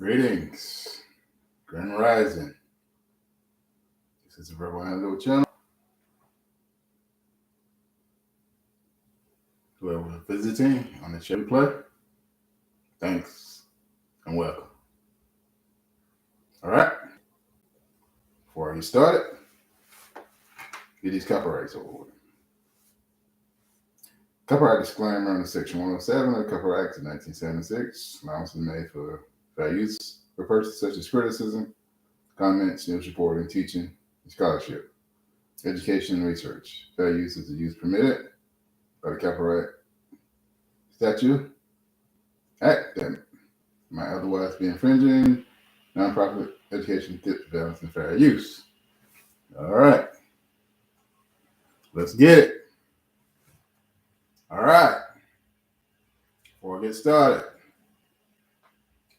Greetings, Grand Rising. This is the Verbal Handle channel. Whoever is visiting on the show replay, thanks and welcome. All right, before I get started, get these copyrights over with. Copyright disclaimer under Section 107 of the Copyright Act of 1976. Allowance is made for fair use for purposes such as criticism, comments, news reporting, teaching, and scholarship, education, and research. Fair use is the use permitted by the Copyright Statute Act that might otherwise be infringing nonprofit education, tips, balance, and fair use. All right, let's get it. All right, before I get started,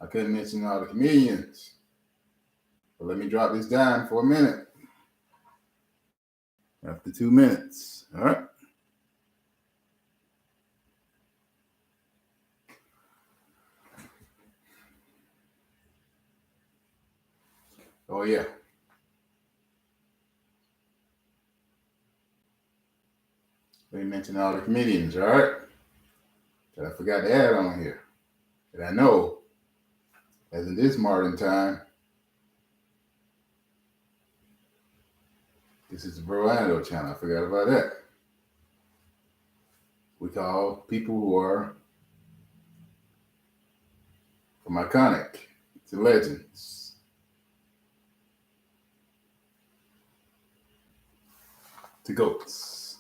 I couldn't mention all the comedians, but let me drop this down for a minute. After 2 minutes, all right? Oh, yeah. Let me mention all the comedians, all right? That I forgot to add on here. That I know, as in this modern time, this is the Verlando channel. I forgot about that. We call people who are from iconic to legends. To goats.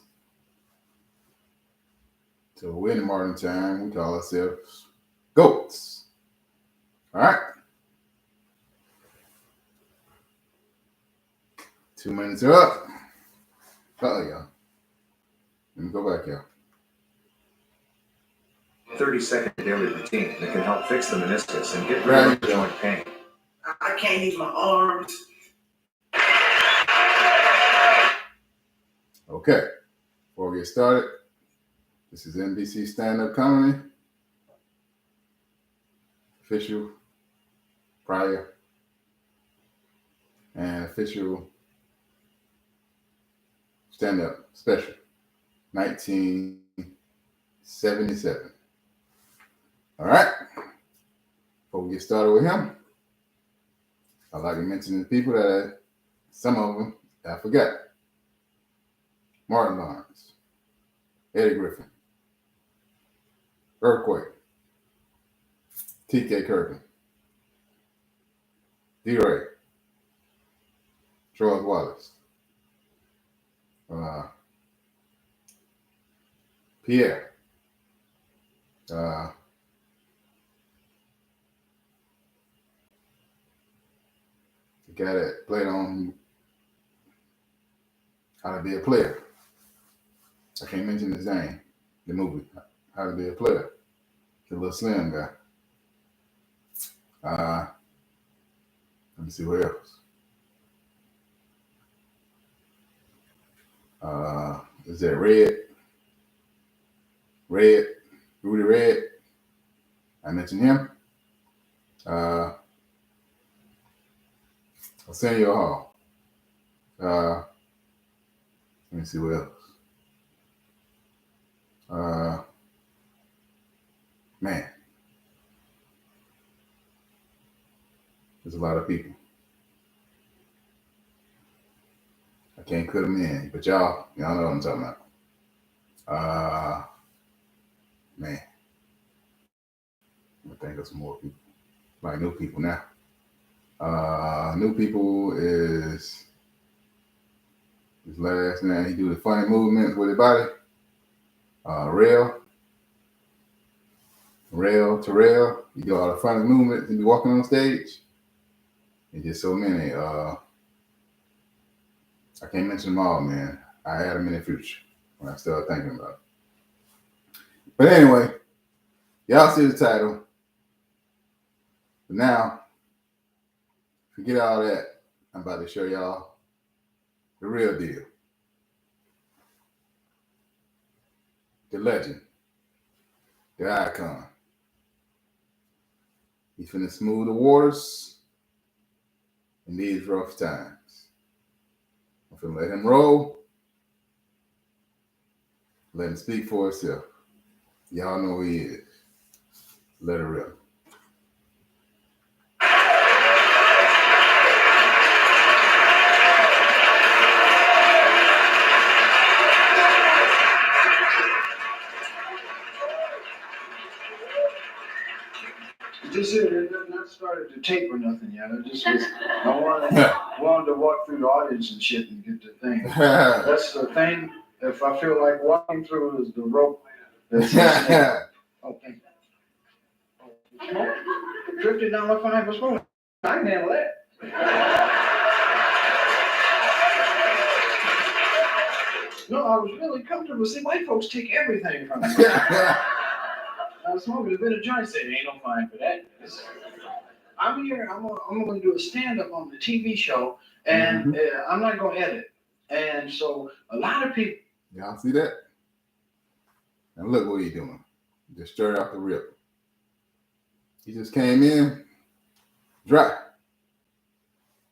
So we're in the modern time, we call ourselves goats. All right? 2 minutes are up. Y'all. Let me go back, y'all. 30-second daily routine that can help fix the meniscus and get rid of joint pain. I can't use my arms. Okay, before we get started, this is NBC stand-up comedy. Official, prior, and official stand-up special, 1977. All right, before we get started with him, I'd like to mention the people that some of them I forgot. Martin Lawrence, Eddie Griffin, Earthquake, T.K. Kirkland, D-Ray, Charles Wallace, Pierre, the guy that played on How to Be a Player. I can't mention his name. The movie, How to Be a Player. The little slim guy. Let me see what else. Is that Rudy Red? I mentioned him. Arsenio Hall. Let me see what else. Man, there's a lot of people. I can't put them in, but y'all know what I'm talking about. Man, I think of some more people, like new people now. New people is his last name. He do the funny movements with his body. Terrell. He do all the funny movements. He be walking on stage. And just so many. I can't mention them all, man. I had them in the future when I started thinking about it. But anyway, y'all see the title. But now, forget all that. I'm about to show y'all the real deal. The legend. The icon. He's finna smooth the waters in these rough times. I'm finna let him roll. Let him speak for himself. Y'all know who he is. Let it rip. This is not started to tape or nothing yet. I just was, I wanted to walk through the audience and shit and get the thing. That's the thing. If I feel like walking through is the rope. That's oh, thank you. Smoke? Drifted down the fine for smoke. I can handle that. No, I was really comfortable. See, white folks take everything from me. I was smoking a bit of joint. Said, ain't no fine for that. I'm here. I'm going to do a stand-up on the TV show, and I'm not going to edit. And so a lot of people. Y'all see that? And look what he's doing. Just straight off the rip. He just came in dry.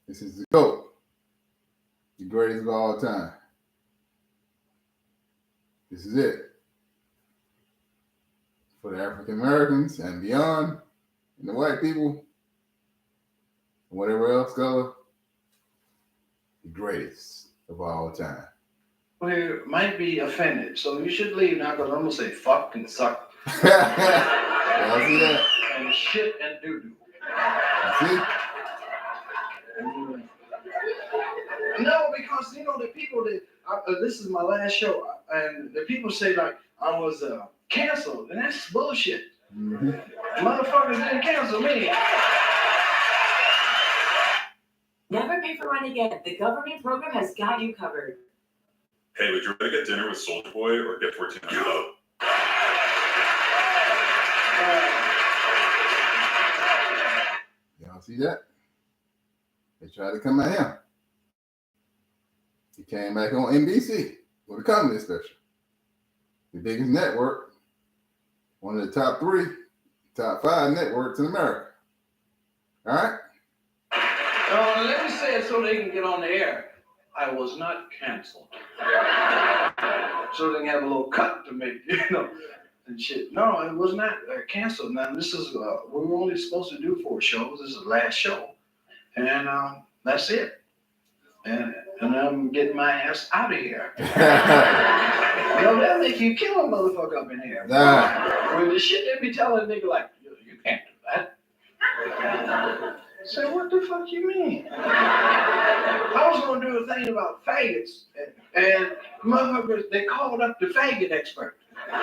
This is the GOAT. The greatest of all time. This is it. For the African Americans and beyond, and the white people, and whatever else color, the greatest of all time. We might be offended, so you should leave now because I'm going to say fuck and suck. Y'all see that? And shit and doo-doo. See? No, because, you know, the people that, this is my last show, and the people say, like, I was canceled, and that's bullshit. Motherfuckers didn't cancel me. Never pay for rent again. The government program has got you covered. Hey, would you rather get dinner with Soulja Boy or get 1400 Love? Y'all see that? They tried to come at him. He came back on NBC with a comedy special. The biggest network, one of the top 3, top 5 networks in America. All right? Let me say it so they can get on the air. I was not canceled. So they can have a little cut to make, you know, and shit. No, it was not canceled. Now, this is, we were only supposed to do 4 shows. This is the last show. And that's it. And I'm getting my ass out of here. You know, they'll make you kill a motherfucker up in here. Nah. When the shit they be telling a nigga like, you can't do that. So what the fuck you mean? I was gonna do a thing about faggots, and motherfuckers, they called up the faggot expert. I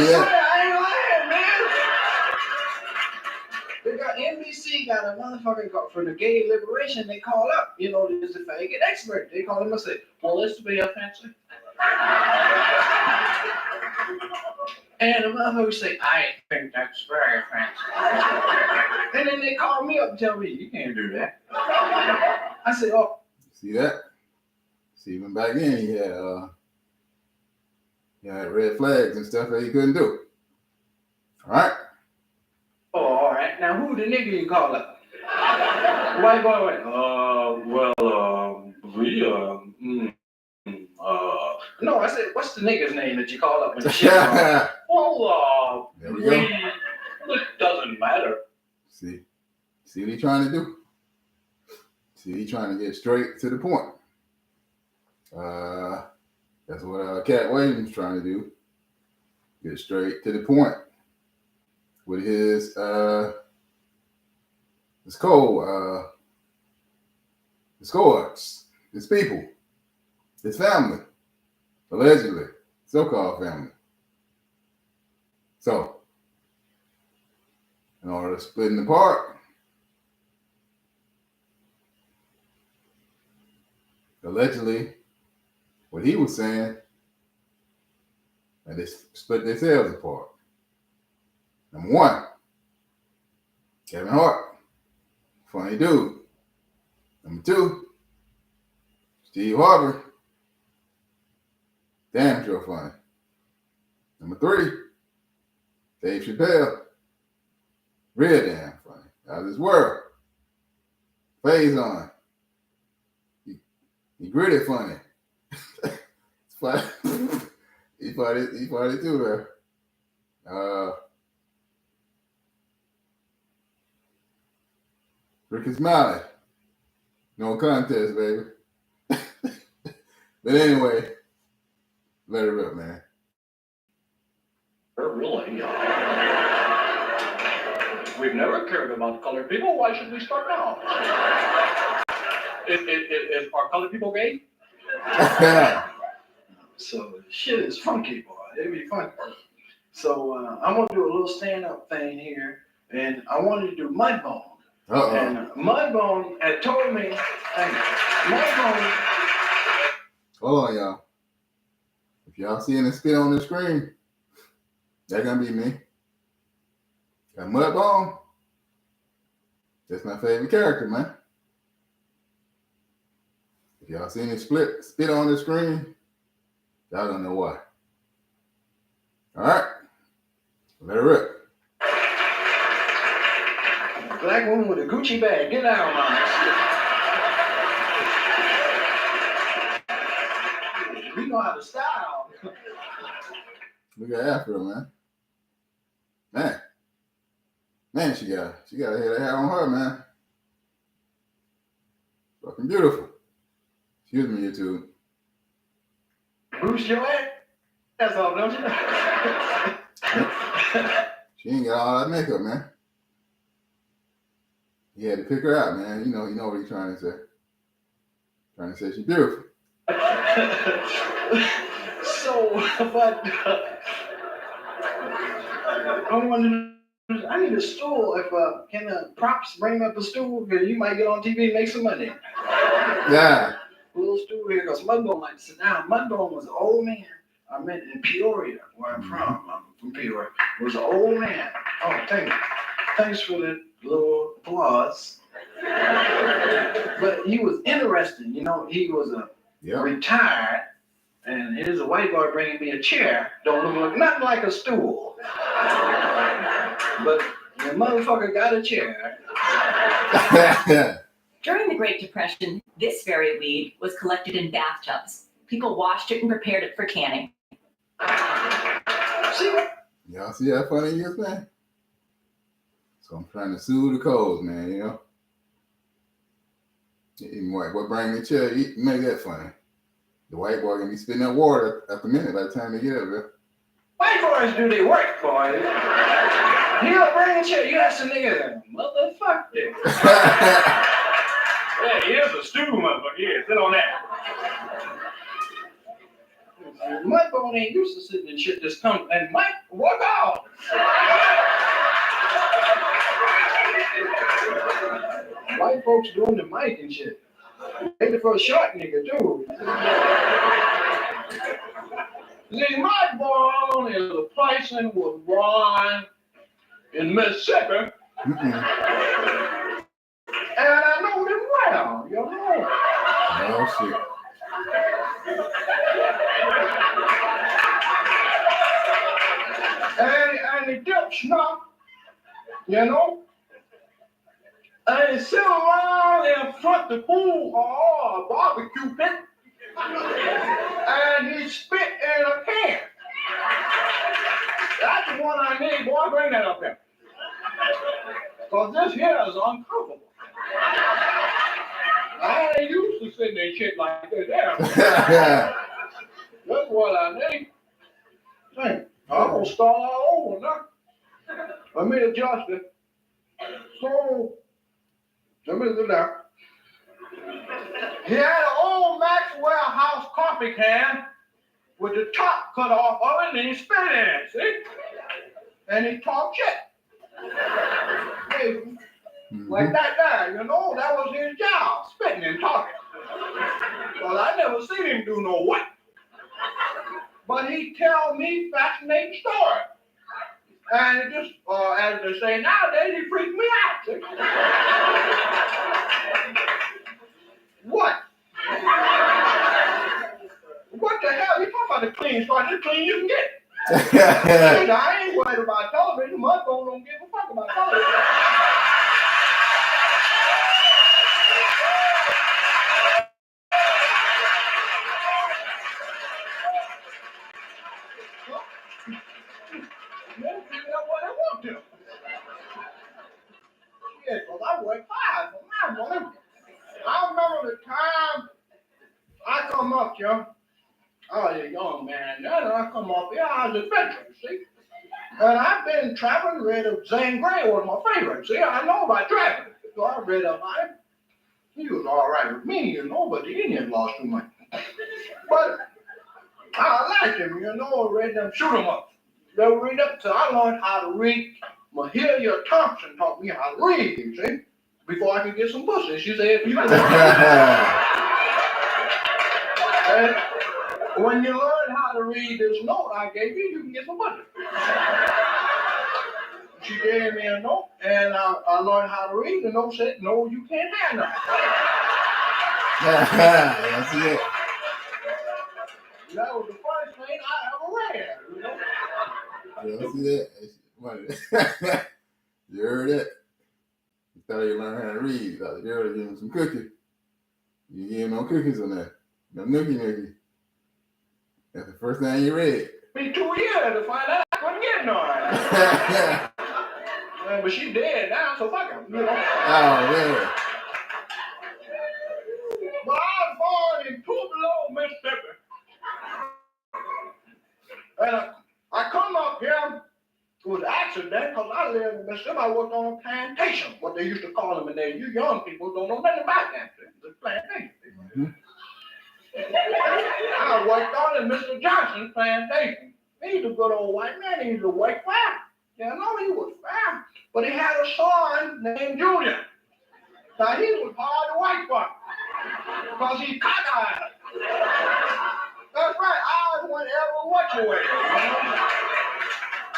swear, I ain't lying, man. They got NBC got a motherfucking call for the gay liberation. They call up, you know, there's a faggot expert. They call him and say, well, this to be offensive. And the motherfucker say, I think that's very offensive. And then they call me up and tell me, you can't do that. I say, oh. See that? See, even back then, he had red flags and stuff that he couldn't do. All right? Oh, all right. Now, who the nigga you call up? White boy went, no, I said, what's the nigga's name that you call up when the shit wrong? Well, there we go. It doesn't matter. See what he's trying to do? See, he's trying to get straight to the point. That's what Katt Williams trying to do. Get straight to the point with his cohorts, his people, his family, allegedly, so-called family. So, in order to split them apart, allegedly, what he was saying, and they split themselves apart. Number 1, Kevin Hart, funny dude. Number 2, Steve Harvey, damn sure funny. Number 3, Dave Chappelle, Real damn funny. Out of this world. Phase on. He gritty funny. It's funny. He funny too, man. Rickey Smiley. No contest, baby. But anyway, let it rip, man. Really? We've never cared about colored people. Why should we start now? Are colored people gay? So shit is funky, boy. It'd be funky. So I'm gonna do a little stand-up thing here, and I wanted to do Mudbone. And Mudbone had told me, Mudbone. Hold on, y'all. If y'all seeing the spit on the screen, that gonna be me. Got Mudbone. That's my favorite character, man. If y'all seen it spit on the screen, y'all don't know why. All right, let it rip. Black woman with a Gucci bag. Get down, man. We know how to style. Look at Afro, man. Man, she got a head of hair on her, man. Fucking beautiful. Excuse me, YouTube. Bruce your ass off, don't you? She ain't got all that makeup, man. He had to pick her out, man. You know what he's trying to say. Trying to say she's beautiful. So, but I need a stool. If can the props bring up a stool? Because you might get on TV and make some money. Yeah. A little stool here, because Mudbone like to sit down. Mudbone was an old man. I met in Peoria, where I'm from. I'm from Peoria. Was an old man. Oh, thanks for the little applause. But he was interesting. You know, he was retired. And here's a white boy bringing me a chair. Don't look nothing like a stool. But the motherfucker got a chair. During the Great Depression, this very weed was collected in bathtubs. People washed it and prepared it for canning. See? Y'all see how funny he is, man? So I'm trying to soothe the cold, man, you know? Even white boy bring me a chair, make that funny. The white boy gonna be spitting that water after a minute by the time they get up there. White boys do their work, boy. He'll bring a chair. You ask the nigga, motherfucker. Yeah, here's a stool, motherfucker. Here, sit on that. Mudbone ain't used to sitting in shit this come. And Mike, walk out. White folks doing the mic and shit. They the first short nigga, too. See, Mudbone is a place in was born in Mississippi. And I know them well, you know. Oh, shit. And the dip snuff, you know. And he sit around in front of the pool or a barbecue pit. And he spit in a can. That's the one I need, boy. Bring that up here. Because this here is uncomfortable. I ain't used to sitting in shit like this there. That's what I need. Hey, I'm going to start all over now. Let me adjust it. So, let me do that. He had an old Maxwell House coffee can with the top cut off of it, and he spit in it, see? And he talked shit. Hey, like that guy, you know, that was his job, spitting and talking. Well, I never seen him do no what. But he tell me fascinating story. And it just, as they say nowadays, he freaked me out. See? What? What the hell? You talking about the clean start? This clean you can get. I ain't worried about television. My phone don't give a fuck about television. They'll figure out what they want to. Yeah, because I work hard for my money. I remember the time I come up here. I was a young man then, and I come up here, I was adventurous, see? And I've been traveling, read of Zane Grey was my favorite, see? I know about traveling, so I read about him. He was all right with me, but the Indians lost too much. But I liked him, read them shoot 'em up. They read up till I learned how to read. Mahalia Thompson taught me how to read, you see? Before I could get some pussy. She said, if you and when you learn how to read this note I gave you, you can get some pussy. She gave me a note, and I learned how to read. The note said, no, you can't have nothing. That's it. That was the first thing I ever read, Yeah, see that? You heard that? You thought you learned how to read. You thought the girl would give him some cookies. You give him no cookies on that. No nookie. That's the first thing you read. Me 2 years to find out I couldn't get none. But she dead now, so fuck him, Oh, man. But I was born in Tupelo, Mississippi. And I come up here with an accident because I live in Mississippi. I worked on a plantation, what they used to call them in there. You young people don't know nothing about that. The plantation. Mm-hmm. I worked on it, Mr. Johnson's plantation. He's a good old white man. He's a white fat. He was fat. But he had a son named Junior. Now he was hard to white for because he cockeyed. That's right. I was whenever what you way.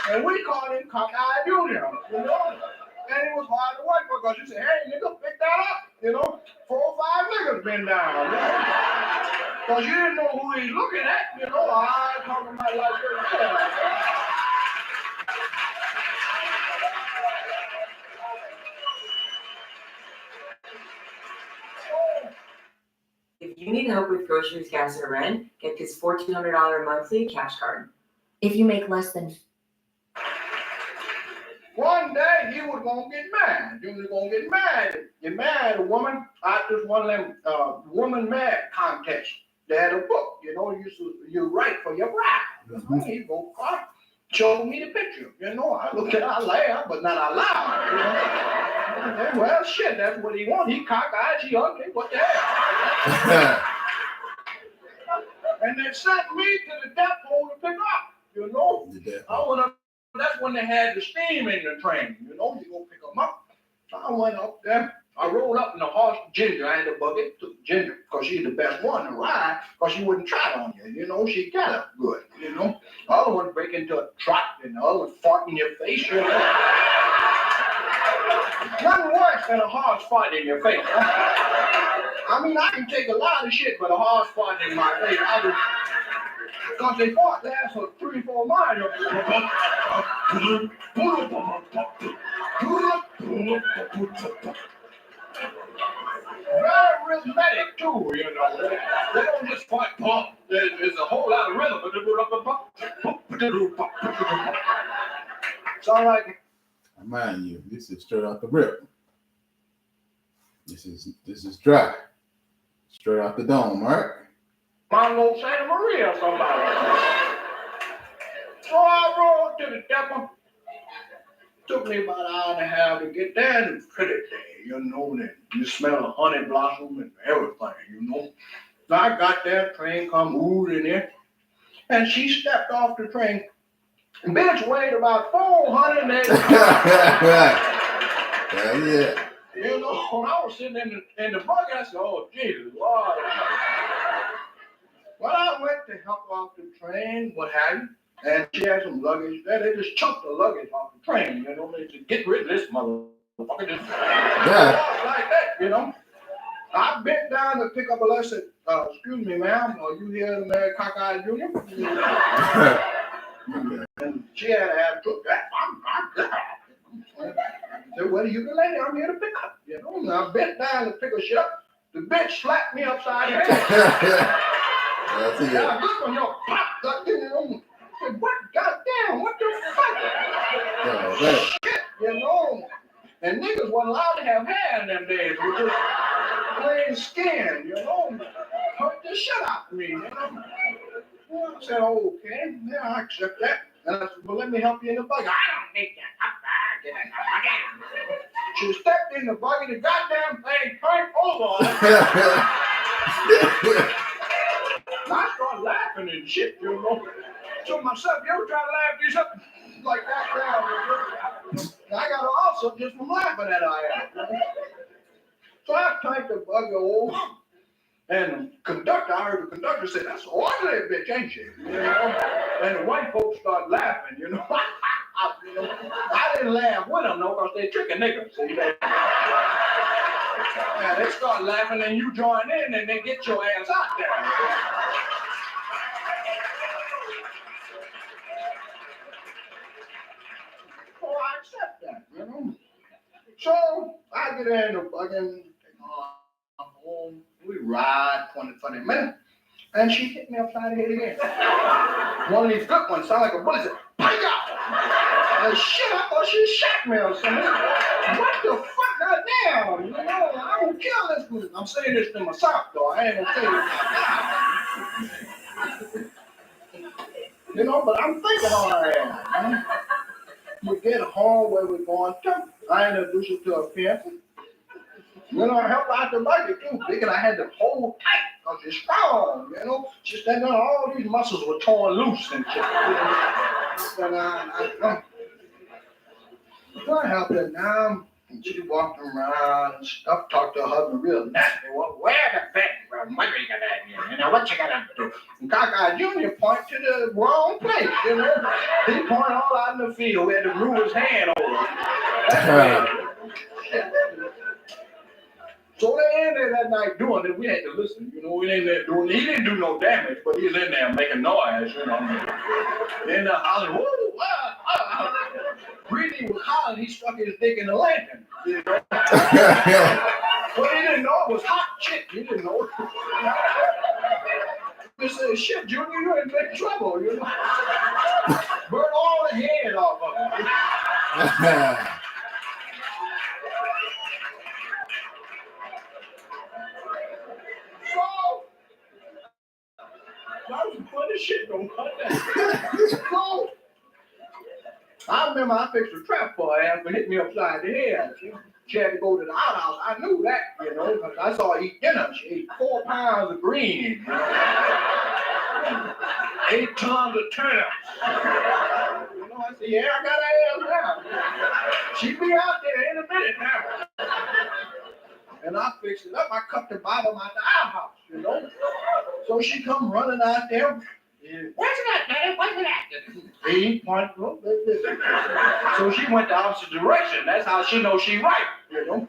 And we called him Cockeye Junior, And he was hard to work for because you said, hey, nigga, pick that up. 4 or 5 niggas been down. Because you didn't know who he's looking at. I talking about like this. If you need help with groceries, gas, or rent, get this $1,400 monthly cash card. If you make less than... One day he was gonna get mad. He was gonna get mad. Get mad, a woman. I just one of them woman mad contests. They had a book, you write for your bride. He go show me the picture. I looked at it, I laughed, but not out loud. Well, shit, that's what he wants. He cockeyed, she ugly, what the hell? And they sent me to the depot to pick up, I went up. That's when they had the steam in the train, you go pick them up. So I went up there. I rolled up in the horse, Ginger. I had a bucket, took Ginger, because she's the best one to ride, because she wouldn't trot on you, she got up good, The other one break into a trot, and the other one fart in your face, Nothing worse than a horse fart in your face. I can take a lot of shit, but a horse fart in my face, because they fought there for 3-4 miles. Very rhythmic too, They don't just fight pump. There's a whole lot of rhythm. Sound like Mind you, this is straight off the rip. This is dry. Straight off the dome, right? Mongo Santa Maria or somebody. So I rode to the depot. Took me about an hour and a half to get there, and pretty day, that you smell the honey blossom and everything, So I got there, train come moving in, and she stepped off the train. Bitch weighed about 480 pounds. Yeah. When I was sitting in the bucket, I said, oh, Jesus, Lord. Well, I went to help off the train, what have you, and she had some luggage there. They just chucked the luggage off the train, They said, get rid of this motherfucker. Just like that, I bent down to pick up a letter. Excuse me, ma'am, are you here to marry Cockeye Jr.? And she had to have took that. I said, well, you can lay there. I'm here to pick up. You know, and I bent down to pick her shit up. The bitch slapped me upside the head. I see Yeah, it. look on your pop, that thing, you know. I said, what? Goddamn, what the fuck? Oh, man. Shit, you know. And niggas wasn't allowed to have hair in them days. It was just plain skin, you know. Hurt the shit out of me, you know. Well, I said, okay, yeah, I accept that. And I said, well, let me help you in the buggy. I don't need that. I get in the buggy. She stepped in the buggy, the goddamn thing turned over. I started laughing and shit, you know. So myself, you ever try to laugh, do something like that down? I got also just from laughing at her. So I turned the buggy over. And the conductor, I heard the conductor say, that's an ugly bitch, ain't she? You know? And the white folks start laughing, you know. I didn't laugh with them, though, because they tricking niggas. See, yeah, they start laughing and you join in and they get your ass out there. So I accept that, you know. So I get in the buggy, I'm home. We ride 20 minutes, and she hit me upside the head again. One of these good ones sound like a bullet. Said, and shit, I thought she shot me or something. What the fuck, goddamn? You know, I don't kill this one. I'm saying this to myself, though. I ain't gonna say this out loud. You know, but I'm thinking on her ass. We get home where we're going to. I introduce her to a fiance. You know, I helped out the buggy too, thinking I had to hold tight because it's strong, you know. Just that all these muscles were torn loose and shit. You know? So I helped her now. And she walked around and stuff, talked to her husband real nasty. Well, where the fuck, what are you gonna do? You know, what you gonna do? And Gaga Jr. point to the wrong place, you know. He pointed all out in the field where the grew his hand over. So they ended that night doing it. We had to listen, you know. We ain't there doing. He didn't do no damage, but he was in there making noise, you know. Then hollering, woo, Greedy was hollering. He stuck his dick in the lantern, you know. But he didn't know it was hot shit. He didn't know. He said, "Shit, Junior, you're in big trouble, you know. Burn all the head off of him." That was some funny shit going on. So, I remember I fixed a trap for her ass for hitting me upside the head. She had to go to the outhouse. I knew that, you know, because I saw her eat dinner. She ate 4 pounds of greens, you know, 8 tons of turnips. You know, I said, yeah, I got her ass now. She be out there in a minute now. And I fixed it up. I cut the bottom out the outhouse, you know. So she come running out there. Yeah. Where's that, Daddy? Where's that? He pointed. So she went the opposite direction. That's how she knows she right, you know.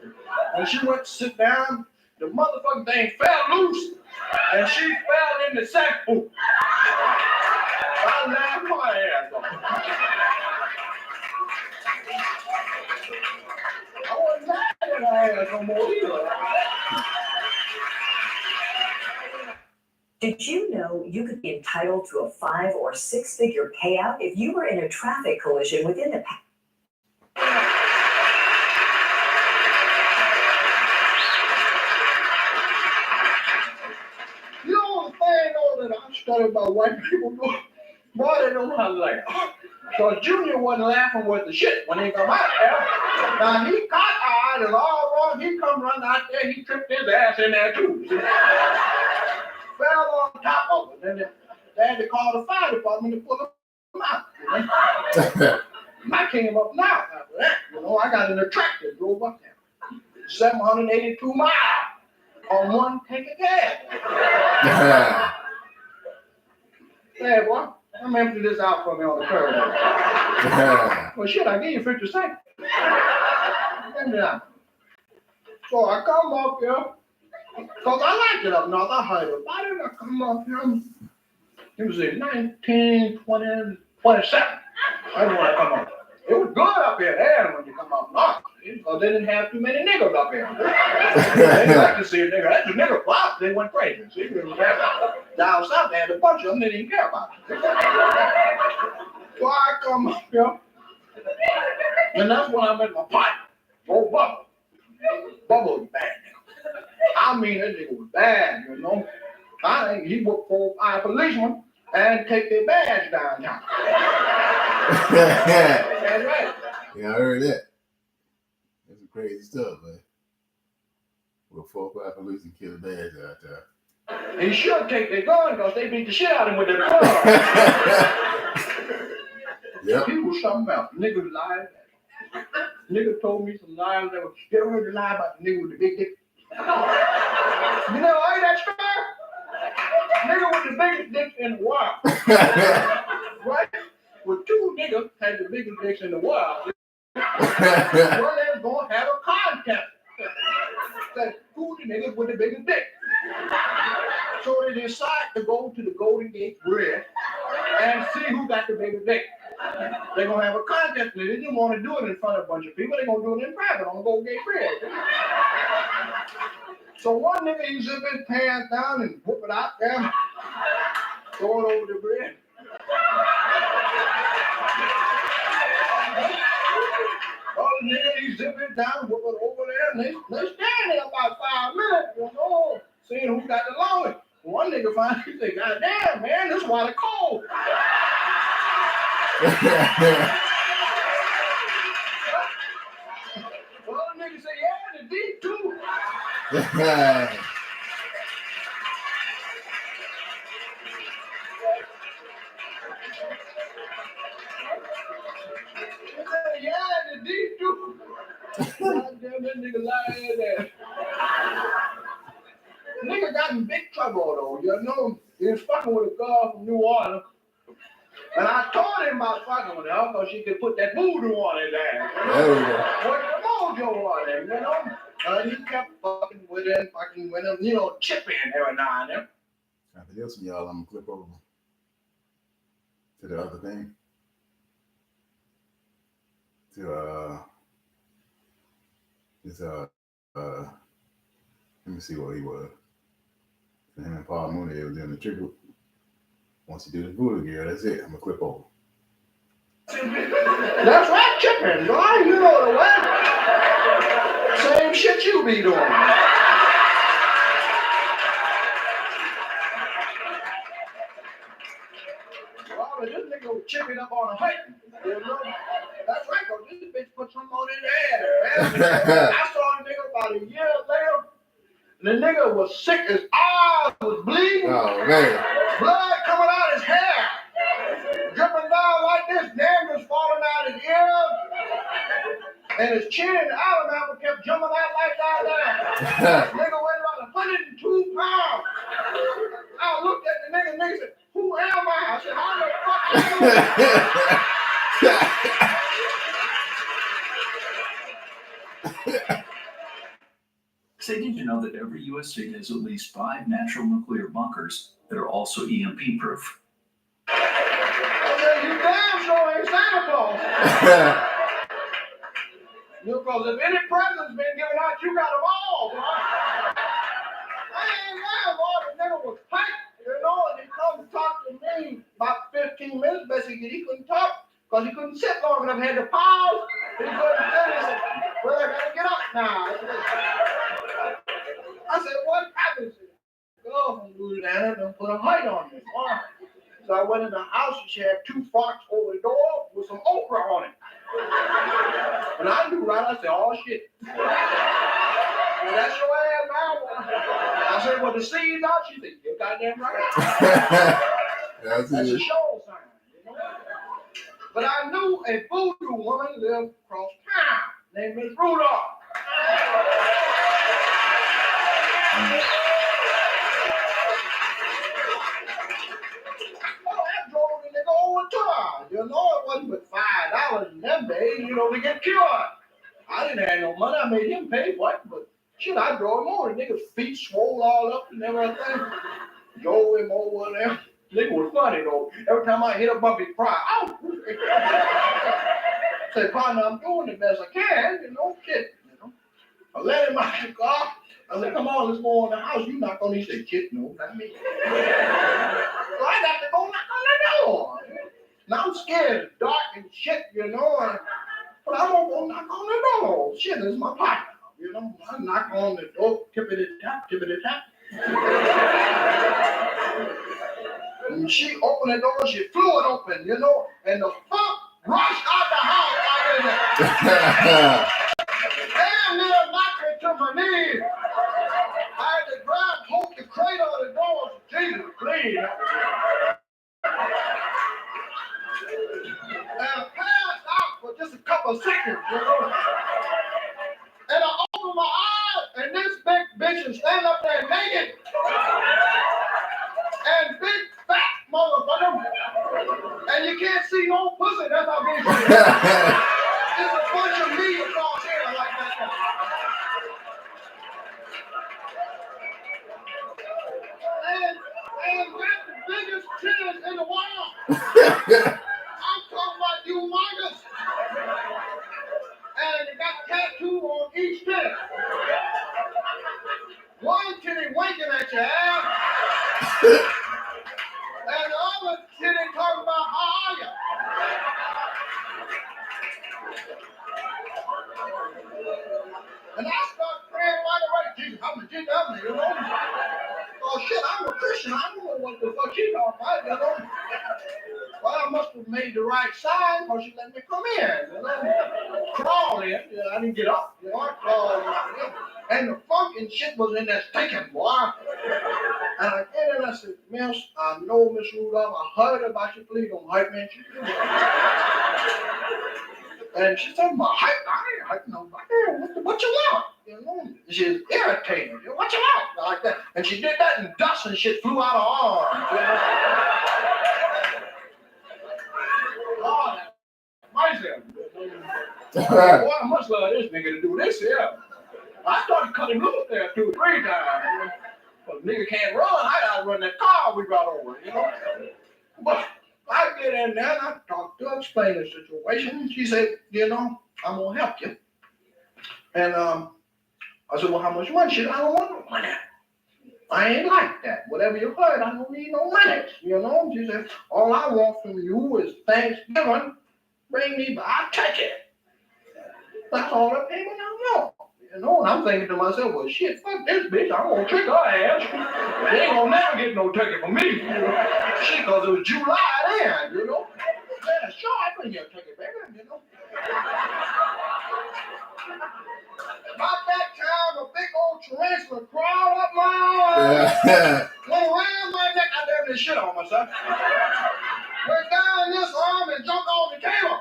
When she went to sit down, the motherfucking thing fell loose, and she fell in the sack poop. I laughed my ass off. I wasn't laughing at her ass no more either. Did you know you could be entitled to a 5- or 6-figure payout if you were in a traffic collision within the past? You know the thing though that I studied about white people do? Boy, they don't know how to laugh. So Junior wasn't laughing with the shit when he come out there. Now he caught eyed and all wrong. He come running out there, he tripped his ass in there too. Fell on top of it. Then they had to call the fire department to pull him out. You know? I came up now after that. You know, I got in a tractor, drove up there. 782 miles on one tank of gas. Hey, boy, I'm empty this out for me on the curb. Well, shit, I gave you 50 cents. So I come up here. Because I liked it up north. I heard about it. I come up here. It was in 1920, 27. That's when I come up. It was good up here there when you come up north, because they didn't have too many niggas up here. They didn't like to see a nigga. That's a nigga flop, they went crazy. See, down south, they had a bunch of them, they didn't care about it. So I come up here, and that's when I met my partner, old Bubba. Bubba was bad nigga. I mean, that nigga was bad, you know. I think he worked for 5 policemen and take their badge downtown. That's right. Yeah, I heard that. That's some crazy stuff, man. We'll 4 or 5 police and kill the badge out there. He should take their gun because they beat the shit out of him with their gun. Yep. He was something else. Niggas lied. Nigga told me some lies that was still heard the lie about the nigga with the big dick. You know, ain't that story? Nigga with the biggest dick in the world. Right? Well, 2 niggas had the biggest dicks in the world. Well, they was going to have a contest. That who the niggas with the biggest dick. So they decided to go to the Golden Gate Bridge and see who got the biggest dick. They're going to have a contest, and they didn't want to do it in front of a bunch of people. They're going to do it in private on the Golden Gate Bridge. So one nigga, he zip his pants down and whoop it out there, throw it over the bridge. Other nigga, he zip it down, whoop it over there, and they stand there about 5 minutes, you know, seeing who got the longest. One nigga finally say, God damn, man, this water cold. Well, the nigga say, yeah, the deep too. Yeah, the deep too. God damn, that nigga lying there. Nigga got in big trouble though, you know. He was fucking with a girl from New Orleans. And I told him about fucking with her because she could put that voodoo on his ass. You know? There we go. Put the mojo on him, you know. He kept fucking with him, you know, chipping every now and then. After this one, y'all, I'm gonna clip over to the other thing. To let me see what he was. Him and Paul Mooney, they was doing the tribute. Once you do the voodoo gear, that's it. I'm gonna clip over. That's right, chipping, boy. You know the way. Same shit you be doing. Well, this nigga was chipping up on a hike. You know? That's right, because this bitch put something on his ass. I saw the nigga about a year later. The nigga was sick, his eyes was bleeding. Oh, man. Blood coming out his hair. Dripping down like this, damn was falling out his ears. And his chin, the Alabama kept jumping out like that. Nigga weighed about 102 pounds. I looked at the nigga said, who am I? I said, how the fuck are you? Say, did you know that every U.S. state has at least 5 natural nuclear bunkers that are also EMP proof? I said, you damn sure ain't Santa Claus. Because if any present's been given out, you got them all, boy. I ain't lying, boy. The nigga was hyped, you know, and he come to talk to me about 15 minutes. Basically, he couldn't talk because he couldn't sit long enough. He had to pause. He couldn't finish it. Well, I gotta get up now. I said, what happened? Girl from Louisiana done put a height on me. So I went in the house and she had 2 forks over the door with some okra on it. And I knew right, I said, oh shit. Well, that's your ass now. I said, well, the seed's out. She said, you're goddamn right. That's a show sign, you know? But I knew a voodoo woman lived across town named Miss Rudolph. I drove the nigga over to her. You know, it wasn't but $5 in them days, you know, to get cured. I didn't have no money. I made him pay for it, but shit, I drove him over. The nigga's feet swole all up and everything. Drove him over there. Nigga was funny though. Every time I hit a bump, he'd cry. Oh! Say, partner, I'm doing the best I can, you know, shit, you know. I let him out the car. I said, come on, let's go in the house. You knock on. He said, kid, no, not me. So I got to go knock on the door. Now I'm scared, it's dark and shit, you know. But I won't go knock on the door. Shit, this is my partner. You know, I knock on the door, tippity-tap, tippity-tap. And she opened the door, she flew it open, you know, and the fuck rushed out the house out in there. Damn near knocked me to my knees. I had to hold the crate on the door. Jesus, please. And I passed out for just a couple of seconds, you know. And I opened my eyes, and this big bitch is standing up there naked. And big fat motherfucker. And you can't see no pussy. That's how big she is. There's a bunch of meat across here like that. And that's the biggest titties in the world. I'm talking about humongous. And it got tattooed on each titty. One titty winking at your ass. And the other titty talking about how are you? And I start praying right away. Jesus, I'm a Jesus, you know. Oh shit, I'm a Christian. I don't know what the fuck she talking about, you know. Well, I must have made the right sign because she let me come in, you know. Crawl in, you know, I didn't get up, you know. I crawled in. And the fucking shit was in there stinking, boy. And I get in and I said, Miss, I know Miss Rudolph, I heard about you, please don't hurt me. And she said, my height, I ain't hurting nobody. What you want? You know, she's irritated. What you want? Like that. And she did that and dust and shit flew out of her arms. You know? Lord, myself. Boy, I must love this nigga to do this here. I started cutting loose there 2 or 3 times. You know? But the nigga can't run. I gotta run that car we brought over, you know. But I get in there and I talked to her, explain the situation. And she said, you know, I'm gonna help you. And I said, well, how much money? She said, I don't want no money. I ain't like that. Whatever you heard, I don't need no money. You know, she said, all I want from you is Thanksgiving. Bring me by, take it. That's all the payment I want. You know, and I'm thinking to myself, well, shit, fuck this bitch. I'm gonna trick her ass. They ain't gonna never get no turkey from me. You know? Shit, because it was July then, you know. Yeah, sure, I bring you a turkey, baby, you know. About that time, a big old tarantula crawled up my arm. Went around my neck. I damn this shit on myself. Went down this arm and jumped on the table.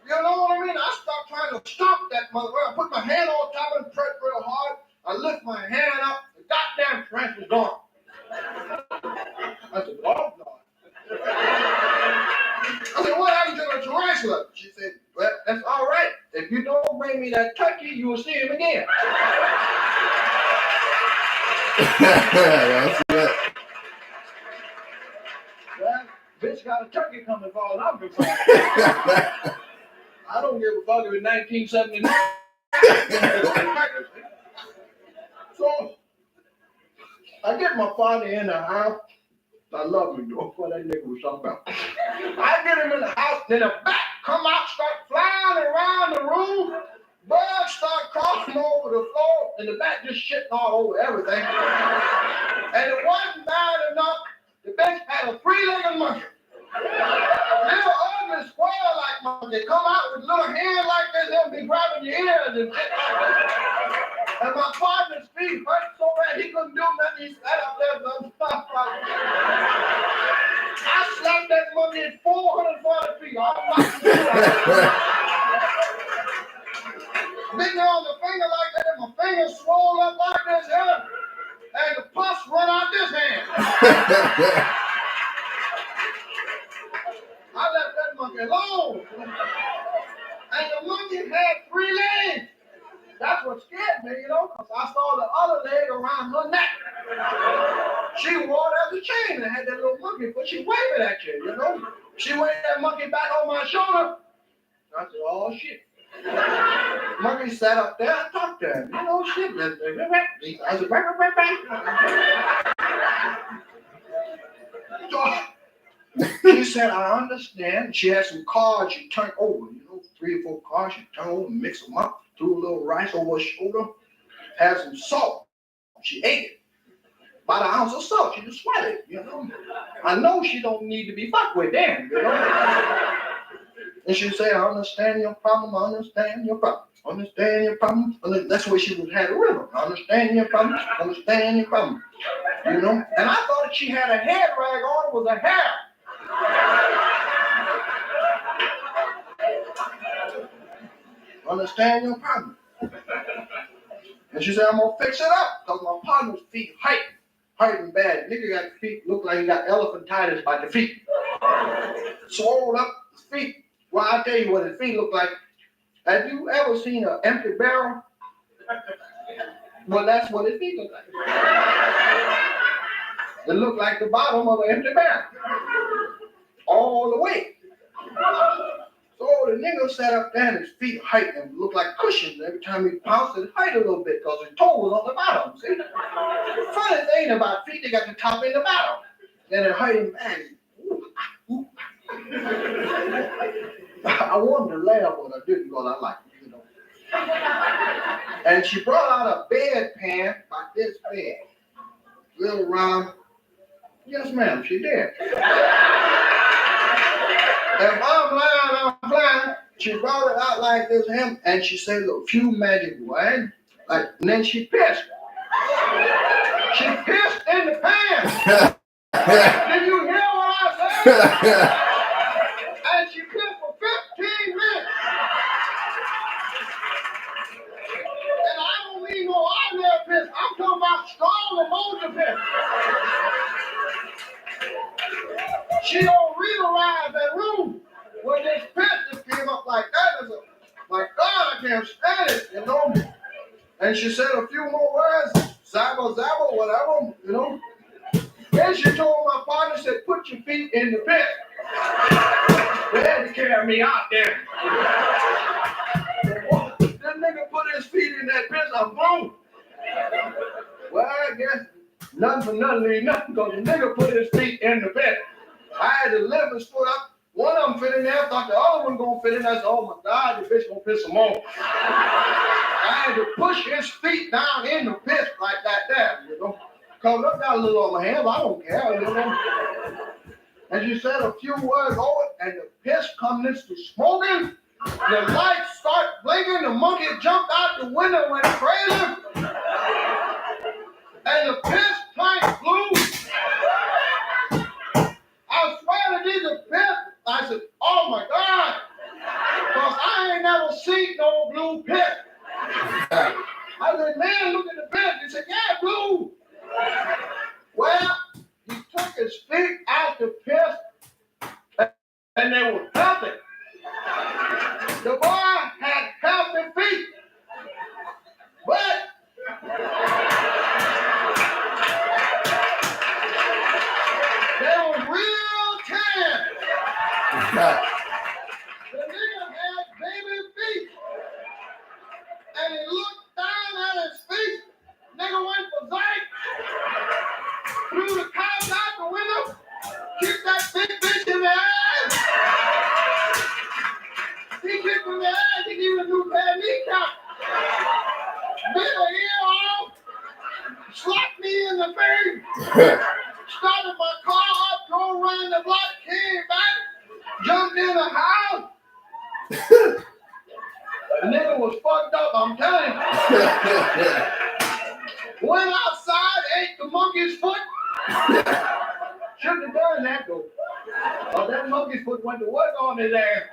You know what I mean? I stopped trying to stop that motherfucker. I put my hand on top and pressed real hard. I lift my hand up. The goddamn tarantula's gone. I said, oh, no. I said, what happened to the tarantula? She said, well, that's all right. If you don't bring me that turkey, you will see him again. Well, bitch got a turkey coming for all I'm concerned. I don't give a fuck if it's 1979. So, I get my father in the house. I love him, though, what that nigga was talking about. I get him in the house, then the bat come out, start flying around the room. Bugs start crawling over the floor, and the bat just shitting all over everything. And it wasn't bad enough. The bitch had a 3-legged monkey. Little ugly squirrel-like monkey come out with little hands like this and be grabbing your ears and shit. And my partner's feet hurt so bad he couldn't do nothing. He sat up there and stuff like that. I slapped that monkey at 440 feet. All my bit on the finger like that, and my finger swole up like this here, and the pus run out this hand. I left that monkey alone. And the monkey had 3 legs. That's what scared me, because I saw the other leg around her neck. She wore it as a chain and had that little monkey, but she waved it at you, She waved that monkey back on my shoulder. I said, oh, shit. Monkey sat up there and talked to him. Shit. I said, she said, I understand. She had some cards she turned over, 3 or 4 cards. She turned over and mixed them up, threw a little rice over her shoulder, had some salt. She ate it. About an ounce of salt, she just swallowed it, I know she don't need to be fucked with then, And she said, I understand your problem, I understand your problem. Understand your problem. That's where she would have a rhythm. Understand your problem, understand your problem. And I thought she had a head rag on with a hair. Understand your problem. And she said, I'm gonna fix it up because my partner's feet hurting bad. Nigga got feet look like he got elephantitis by the feet. Swole up his feet. Well, I'll tell you what his feet look like. Have you ever seen an empty barrel? Well, that's what his feet look like. It looked like the bottom of an empty barrel. All the way. So the nigga sat up there and his feet hurt and looked like cushions. Every time he pounced, it hurt a little bit because his toe was on the bottom. See? The funny thing about feet, they got the top and the bottom. And it hurt him bad. I wanted to laugh, but I didn't because I like it, And she brought out a bedpan like this big. Little round. Yes, ma'am, she did. If I'm lying, I'm flying. She brought it out like this, and she said a few magic words, and then she pissed. She pissed in the pan. Did you hear what I said? And she pissed for 15 minutes. And I don't mean no ordinary piss. I'm talking about strong emotion piss. She don't realize that room when this piss just came up like that. My God, I can't stand it, And she said a few more words, zabba, zabba, whatever, Then she told my partner, said, put your feet in the pit. They had to carry me out there. That nigga put his feet in that pit, I'm blown. Well, I guess nothing for nothing leave nothing, because the nigga put his feet in the pit. I had to lift his foot up. One of them fit in there, thought the other one gonna fit in there. I said, oh my God, the bitch gonna piss him off. I had to push his feet down in the pit like that there, Cause I got a little on my hands, I don't care, And she said a few words over it, and the piss comes to smoking. The lights start blinking, the monkey jumped out the window and went crazy. And the piss tank blew. I swear to thee, the piss. I said, oh my God. Because I ain't never seen no blue pit. I said, man, look at the pit. He said, yeah, blue. Well, he took his feet out the piss, and they were healthy. The boy had healthy feet. But they were real tan. The nigga had baby feet. And he looked down at his feet. Nigga went for Zach. Threw the couch out the window. Kicked that big bitch in the ass. He kicked me in the ass. He gave me a new pair of kneecaps. Bit her ear off. Slapped me in the face. Started my car up, drove around the block, came back, jumped in the house. The nigga was fucked up, I'm telling you. Went outside, ate the monkey's foot. Shouldn't have done that though. That monkey's foot went to work on his ass.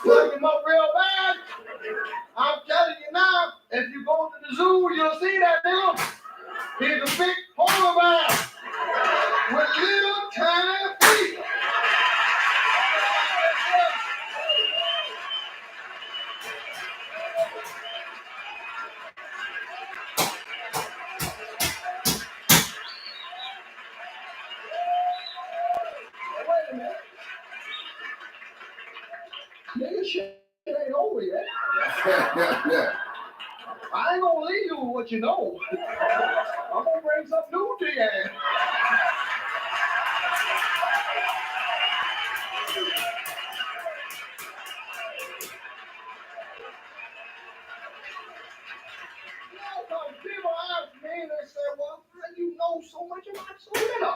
Fucked him up real bad. I'm telling you now, if you go to the zoo, you'll see that nigga. He's a big polar bear with little tiny feet. this shit ain't over yet. Yeah. I ain't gonna leave you with what you know. I'm gonna bring something new to you. People ask me, they say, well, you know so much about so little.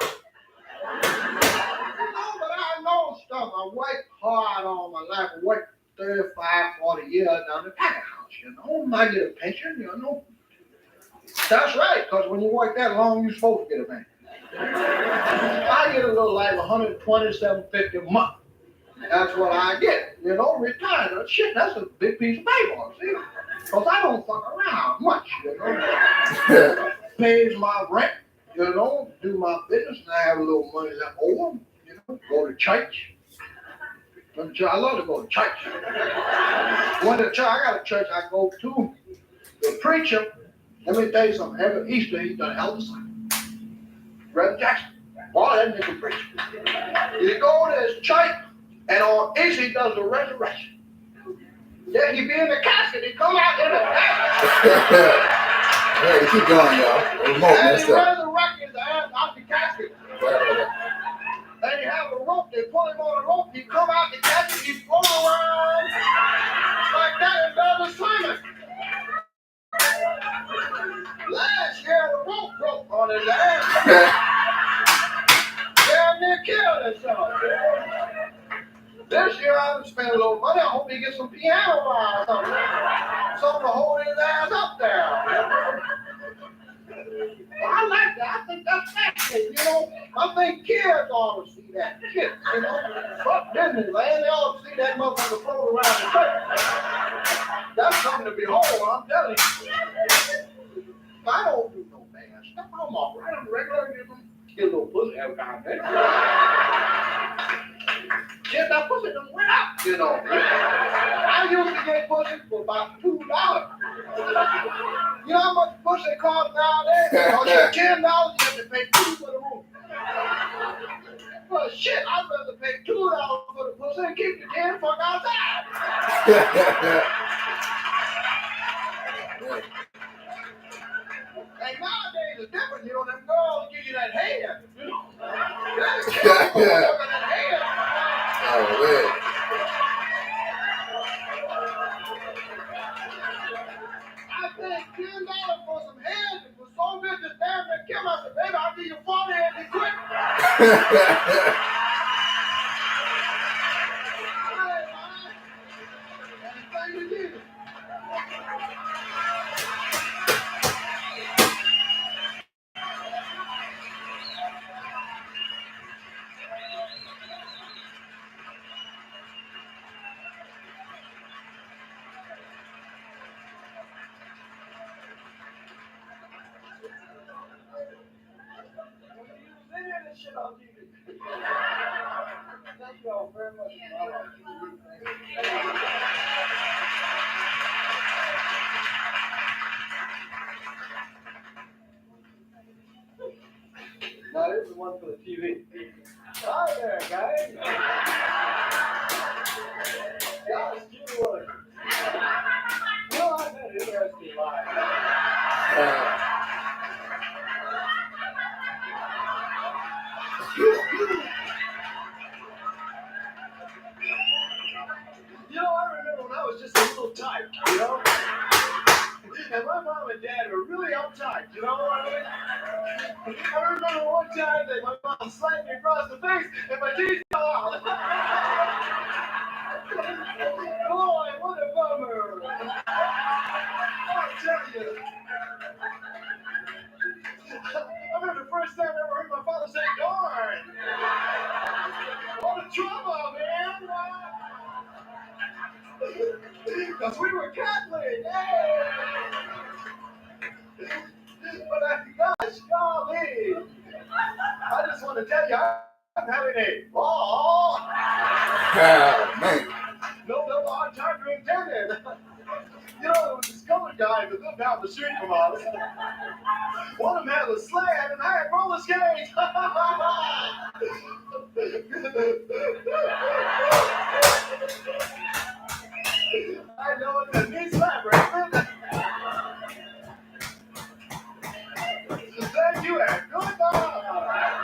But I know stuff. I worked hard all my life. I worked 35, 40 years down the packer house, you know. I get a pension, you know. That's right, because when you work that long, you're supposed to get a pension. I get a little like $127.50 a month. That's what I get, you know, retired. Shit, that's a big piece of paper, see? Because I don't fuck around much, you know. Pays my rent, you know, do my business, and I have a little money left over, you know, go to church. I love to go to church. When the church, I got a church I go to. The preacher, let me tell you something, every Easter he done hell of a sight. Reverend Jackson, boy, that nigga preacher. You go to his church, and on Easter he does the resurrection. Then he be in the casket, he come out in the casket. Hey, keep going, y'all. And he resurrects his ass out the casket. And you have a rope, they pull him on a rope, he come out the casket, he float around like that and does a sermon. Last year the rope broke on his ass. Damn near killed himself. This year I spent a little money. I hope he gets some piano or something. Something to hold his ass up there. Well, I like that. I think that's fascinating, you know. I think kids ought to see that. Kids, you know. Fuck Disneyland. They ought to see that motherfucker float around the church. That's something to behold, I'm telling you. I don't do no bad stuff. I'm all right. I'm regular. Get a little pussy every time. Shit, that pussy just went up, you know. I used to get pussy for about $2. You know how much pussy costs nowadays? It costs you $10, you have to pay $2 for the room. Well, shit, I'd rather pay $2 for the pussy and keep the 10 fuck outside. And nowadays it's different, you know, them girls give you that head, you know. That head. Oh, man. I paid $10 for some heads. It was so good to damn near kill us. Baby, I'll give you 40 and be quick. Thank you, Jesus. Shit on TV. Thank you all very much. Now this is one for the TV. Hi there, guys. Guys, give me one. Well, I've had an interesting life. You know, I remember when I was just a little tyke, you know? And my mom and dad were really uptight, you know what I mean? I remember one time that my mom slapped me across the face and my teeth fell out. Boy, what a bummer. I'll tell you. I remember the first time I ever heard my father say, darn. What a trouble, man. Because we were Catholic, hey! But gosh, golly! I just want to tell you, I'm having a ball. Oh, man. No hard time to intend it. You know, there was this colored guy that lived down the street from us. One of them had a sled, and I had roller skates. I know it's a new celebrity. Thank you and good night.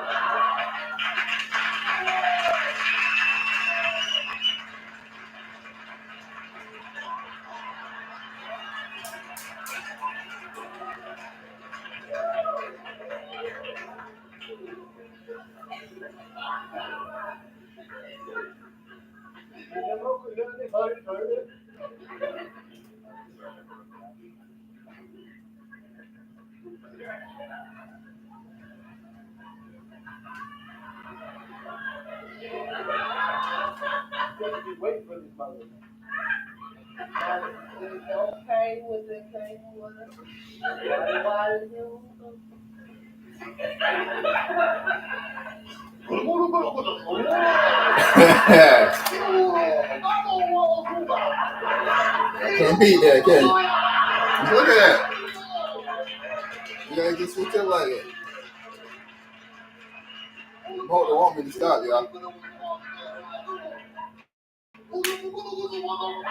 Wait for this mother. Okay with it, okay, whatever. Why you? Can't beat that, can you? Look at that. You gotta just switch up like that. Hold the want me to stop, y'all. Push and go bleed over.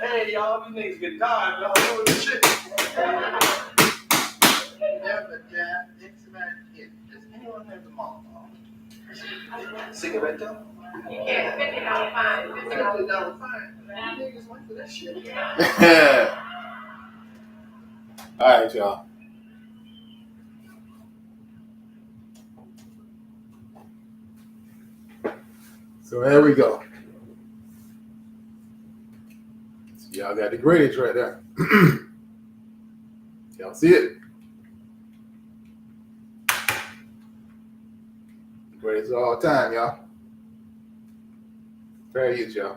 Hey, y'all, these niggas get tired, y'all doing this shit. Never jab, Dixieland kid. Does anyone have the mom? Cigarette though? Yeah, $50 fine. $50 fine. You niggas went for that shit. All right, y'all. So there we go. So y'all got the greatest right there. Y'all see it? The greatest of all time, y'all. Fair use, y'all.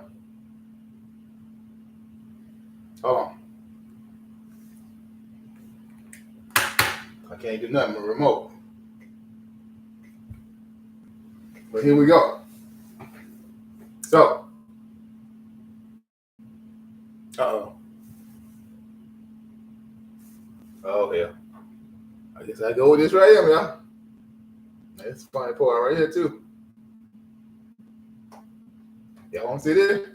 Hold on. I can't do nothing with a remote. But here we go. So. Uh-oh. Oh, yeah. I guess I go with this right here, y'all. That's the funny part right here, too. Y'all want to see this?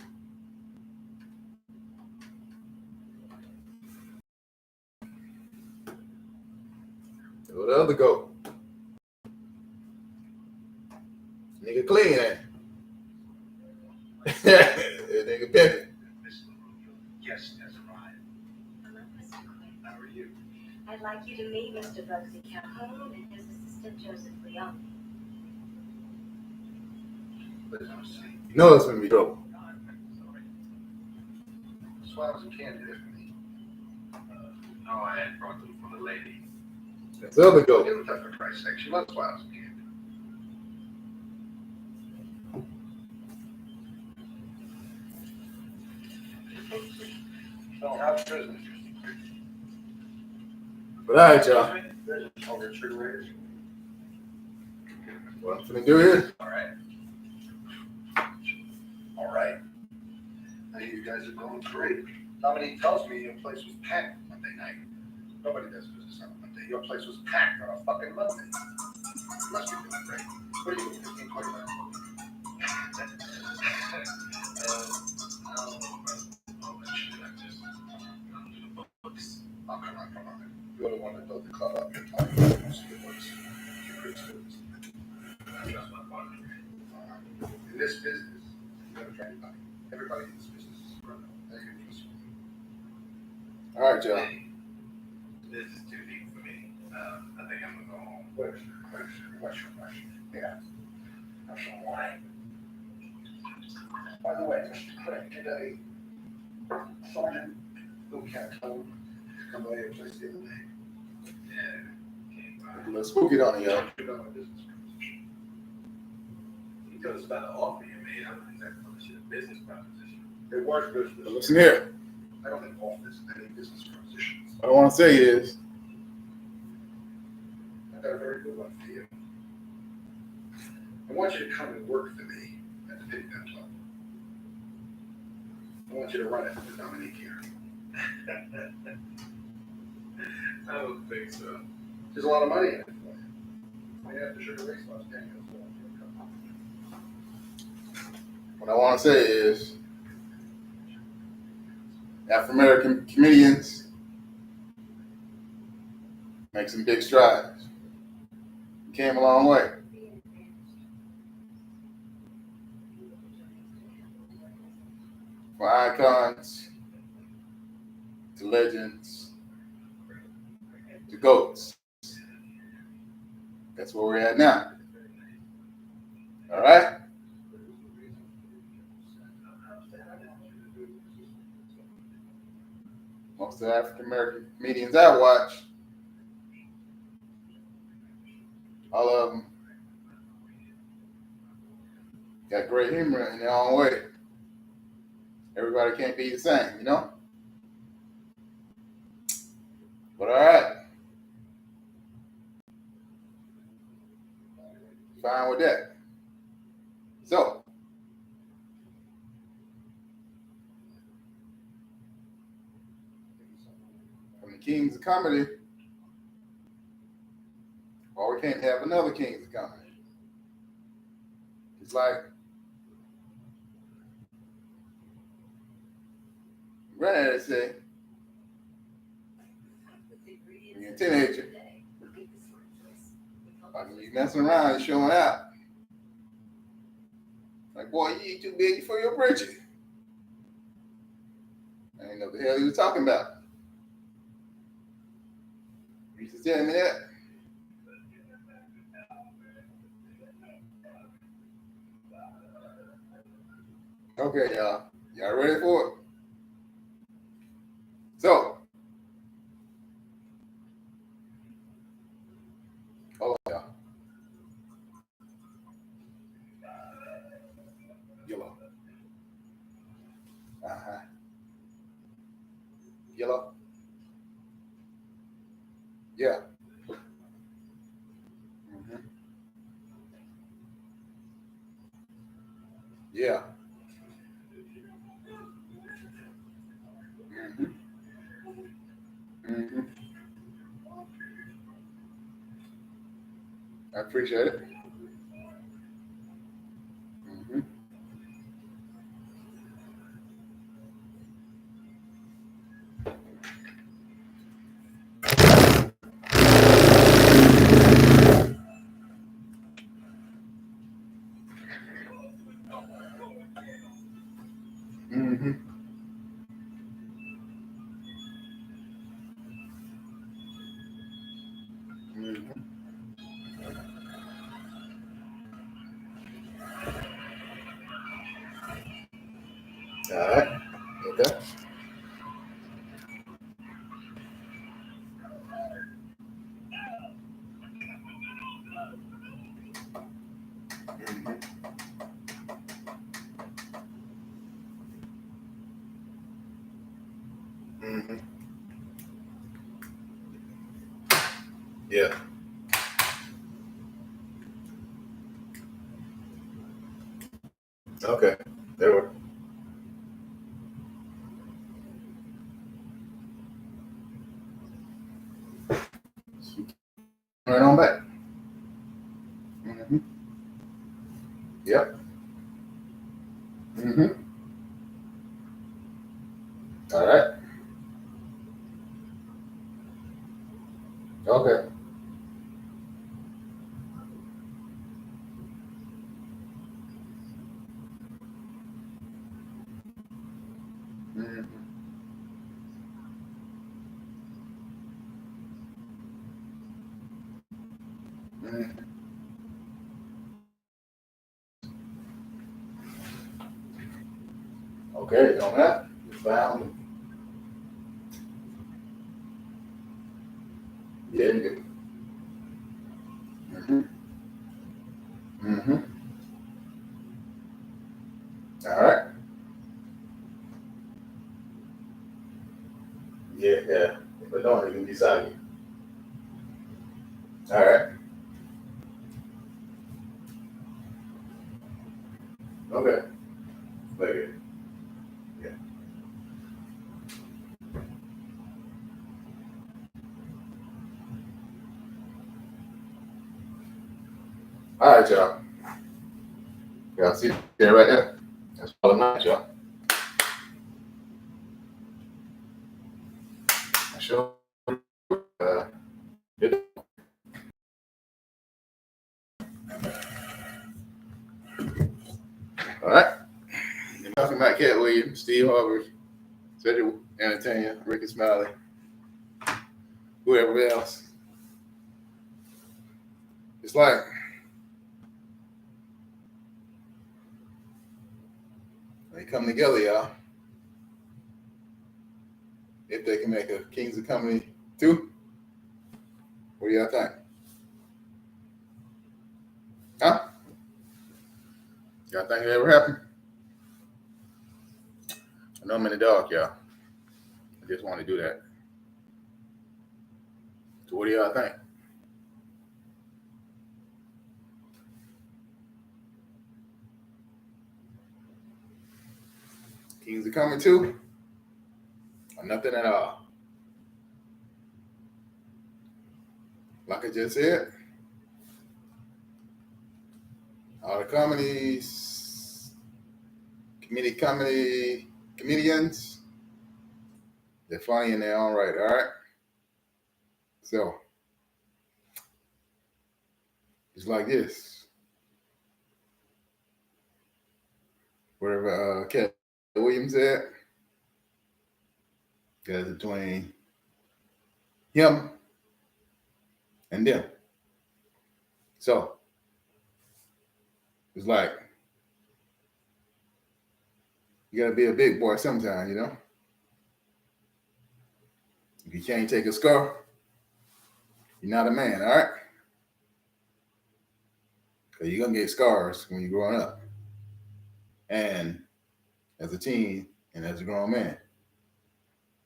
Where the other go? Nigga clean, ain't it? Nigga pimping. Yes, that's right. Hello, Mr. Quinn. How are you? I'd like you to meet Mr. Bugsy Calhoun and his assistant Joseph Leone. You know it's gonna be trouble. Swallows and candy there for me. No, I had brought them for the lady. That's the other go. Give them that for Christ's sake. She loves swallows and candy. So, how's business? But all right, y'all. Business over at Sugar Raiders. What I'm finna do here? All right. All right. Hey, you guys are going great. Dominique tells me your place was packed Monday night. Nobody does business on a Monday. Your place was packed on a fucking Monday. You must be doing great. What are you doing? 15, 20 minutes? I don't know about all that shit. I just come to the books. Oh, come on. You're the one that built the club up. You're talking about most of the books. You're good students. That's my partner. In this business, you gotta try anybody. Everybody in this business is a criminal. They can trust you. All right, y'all. This is too deep for me. I think I'm gonna go home. Question. Yeah. Have some wine. By the way, Mr. Craig, today, Sergeant Bill Calhoun come by your place the other day. Yeah. Let's spook it on it, y'all. He told us about an offer you made. I don't think that's a business proposition. It was business. Listen here. I don't involve this in any business propositions. What I want to say is, I got a very good one for you. I want you to come and work for me at the Pig Pen Club. I want you to run it for Dominique here. I don't think so. There's a lot of money in it for you. I mean, after Sugar Race lost 10 years. what I want to say is, African American comedians make some big strides. Came a long way. From icons to legends to goats. That's where we're at now. All right? Most of the African American comedians I watch, all of them got great humor in their own way. Everybody can't be the same, you know? But all right. Fine with that. So, from the kings of comedy, well, we can't have another kings of comedy. It's like Granddaddy say, when you're a teenager, like when you're messing around and showing out. Like, boy, you eat too big for your britches. I didn't know what the hell he was talking about. You used to tell me that. Okay, y'all. Y'all ready for it? So, hold on, y'all. Yellow. Uh-huh. Yellow. Yeah. Mm-hmm. Yeah. Mm-hmm. Mm-hmm. I appreciate it. Mm-hmm. Mm-hmm. Mm-hmm. All right. Okay. Mm-hmm. Mm-hmm. Yeah. Okay. There we right on back. Mm-hmm. Yep. Mm-hmm. All right. Okay. Mm-hmm. Mm-hmm. Okay, on that, you found. Yeah, you good. Mm-hmm. Mm-hmm. All right. Yeah. But don't even be soggy. All right. Okay. Okay. Yeah. All right, y'all. Y'all see that right there? That's all night, y'all. I sure. All right. You're talking about Katt Williams, Steve Harvey, Cedric The Entertainer, Rickey Smiley, whoever else. It's like they come together, y'all. If they can make a Kings of Comedy 2, what do y'all think? Huh? Y'all think it ever happened? I know I'm in the dark, y'all. I just want to do that. So what do y'all think? Kings of Comedy 2? Or nothing at all? Like I just said, all the comedians, they're funny in their own right, all right? So, it's like this. Whatever Katt Williams said, that's between him and them. So, it's like, you gotta be a big boy sometime, you know? If you can't take a scar, you're not a man, all right? Because you're gonna get scars when you're growing up. And as a teen and as a grown man.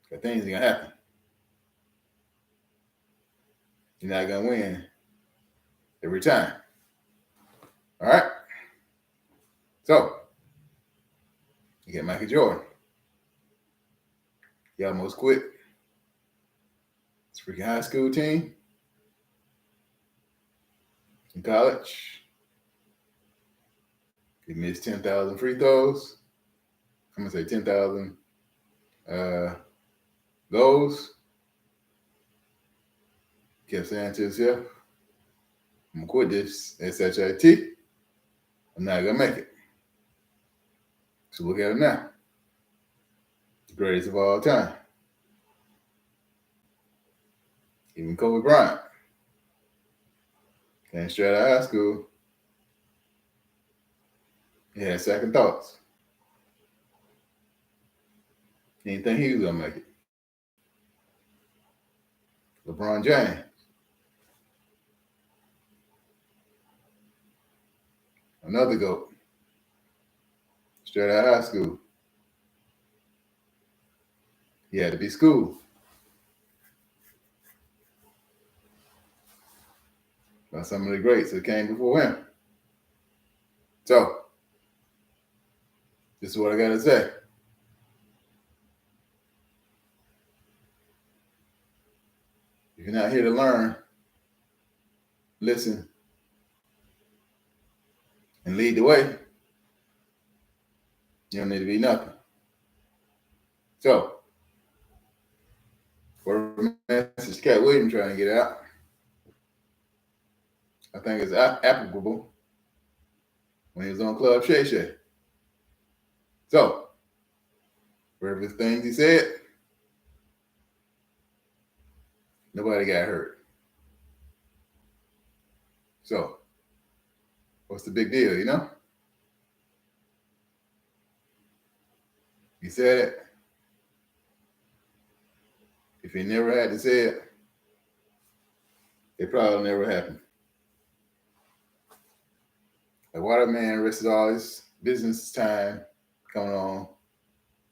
Because things are gonna happen. You're not gonna win every time. All right? So, you get Michael Jordan. He almost quit his freaking high school team in college. He missed 10,000 free throws. I'm gonna say 10,000 goals. Kept saying to himself, I'm gonna quit this SHIT. I'm not gonna make it. So look at him now. The greatest of all time. Even Kobe Bryant. Came straight out of high school. He had second thoughts. He didn't think he was gonna make it. LeBron James. Another GOAT. Straight out of high school. He had to be schooled by some of the greats that came before him. So, this is what I gotta say. If you're not here to learn, listen, and lead the way, you don't need to be nothing. So, whatever message Katt Williams trying to get out, I think it's applicable when he was on Club Shay Shay. So, whatever things he said, nobody got hurt. So, what's the big deal, you know? He said it. If he never had to say it, it probably never happened. Like, why the man wasted all his business time coming on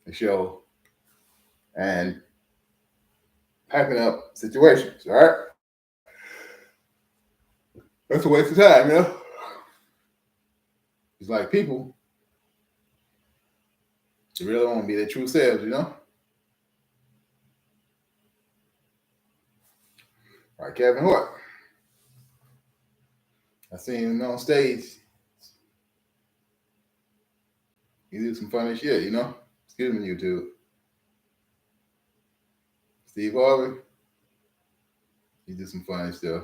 the show and hyping up situations, all right? That's a waste of time, you know? It's like people, they really want to be their true selves, you know? Like Kevin Hart. I seen him on stage. He do some funny shit, you know? Excuse me, YouTube. Steve Harvey. He do some funny stuff.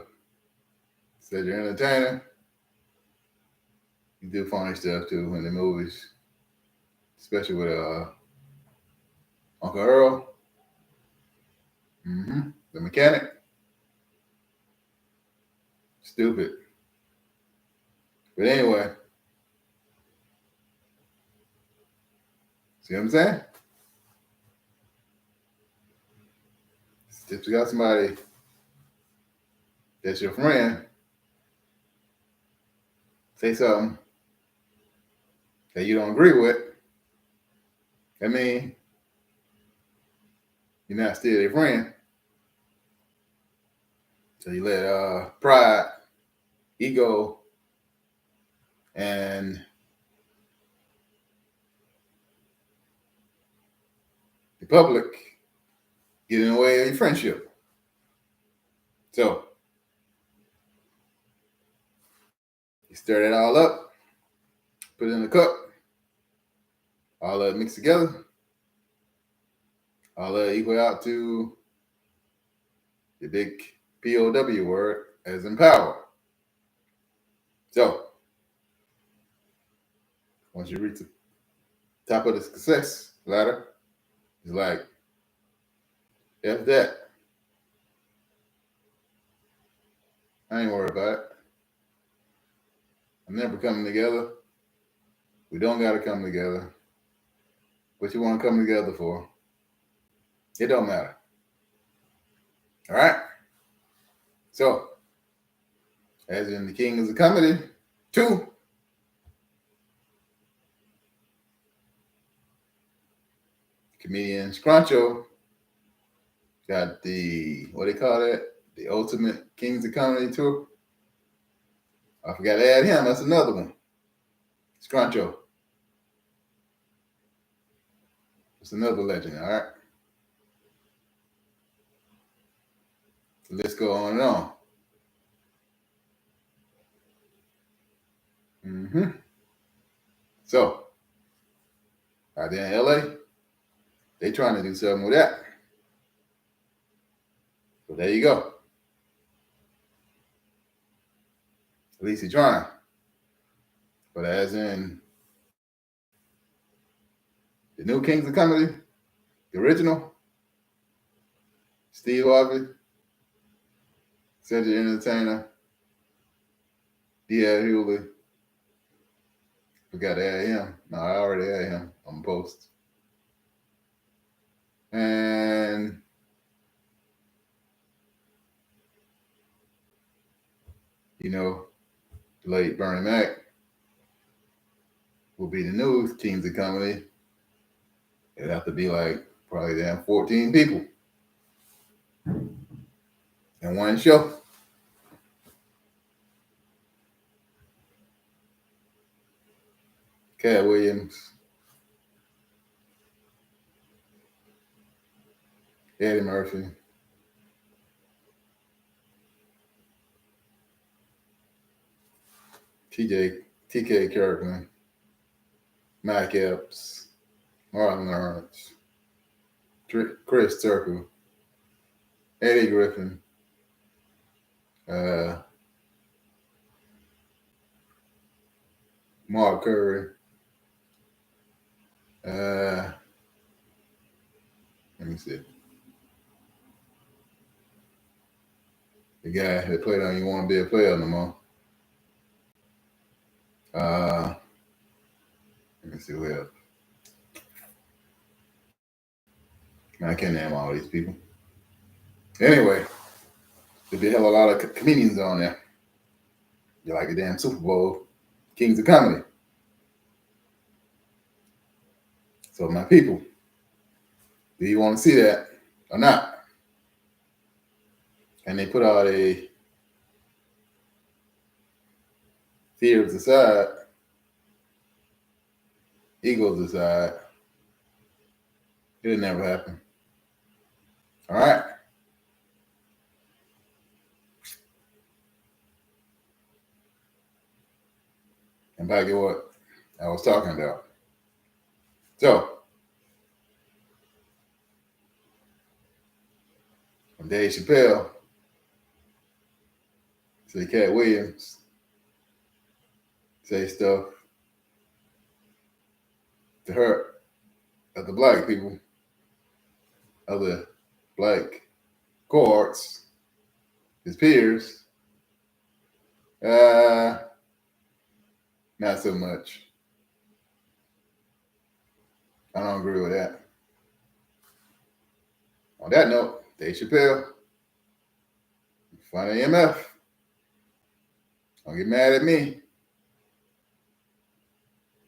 Cedric The Entertainer. He do funny stuff too in the movies. Especially with Uncle Earl. The mechanic. Stupid. But anyway. See what I'm saying? If you got somebody that's your friend, say something that you don't agree with, I mean, you're not still their friend. So you let pride, ego, and the public get in the way of your friendship. So you stir that all up, put it in a cup, all that mixed together, all that equal out to the big POW word as empower. So once you reach the top of the success ladder, it's like, F that. I ain't worried about it. I'm never coming together. We don't got to come together. What you want to come together for? It don't matter. All right? So, as in the King of Comedy 2, comedian Scruncho got the, what they call that? The Ultimate Kings of Comedy Tour. I forgot to add him. That's another one. Scruncho. It's another legend, all right? So let's go on and on. So, out there in LA, they trying to do something with that. So there you go. At least he's trying. But as in the new Kings of Comedy, the original, Steve Harvey, Cedric The Entertainer, D.L Hughley. Forgot to add him. No, I already had him on the post. And you know, the late Bernie Mac will be the new Kings of Comedy. It'd have to be like probably damn 14 people in one show. Katt Williams, Eddie Murphy, TK Kirkland, Mike Epps, Martin Lawrence, Chris Tucker, Eddie Griffin, Mark Curry, let me see. The guy that played on You Want to Be a Player no more. Let me see who else. I can't name all these people. Anyway, there'll be a hell of a lot of comedians on there. You're like a damn Super Bowl, Kings of Comedy. So my people, do you want to see that or not? and they put all the fears aside, egos aside, it'll never happen. All right. And back to what I was talking about. So, when Dave Chappelle say Katt Williams say stuff to hurt other black people, other black cohorts, his peers, not so much. I don't agree with that. On that note, Dave Chappelle, funny MF. Don't get mad at me.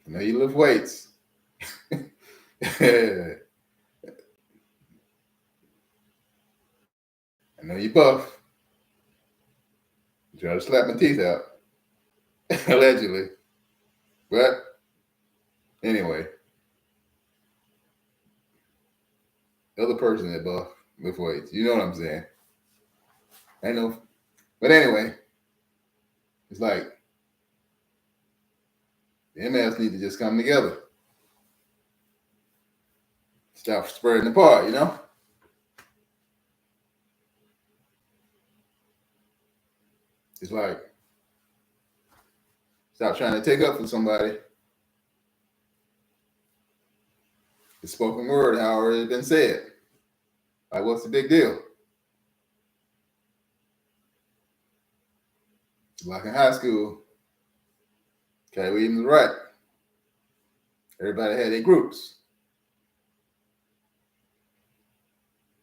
I know you lift weights. I know you buff. You try to slap my teeth out. Allegedly. But anyway. The other person that buff lift weights. You know what I'm saying. I know. But anyway. It's like the MFs need to just come together. Stop spreading apart, you know? It's like, stop trying to take up for somebody. The spoken word, however, it's been said. Like, what's the big deal? Like in high school, Katt Williams was right. Everybody had their groups.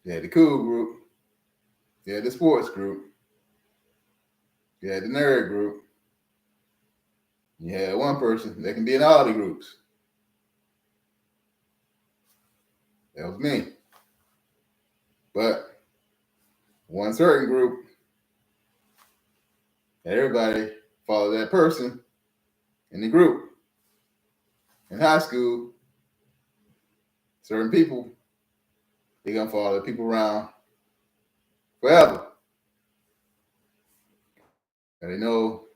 You had the cool group. You had the sports group. You had the nerd group. You had one person that can be in all the groups. That was me. But one certain group, everybody followed that person in the group. In high school, certain people, they're going to follow the people around forever. And they know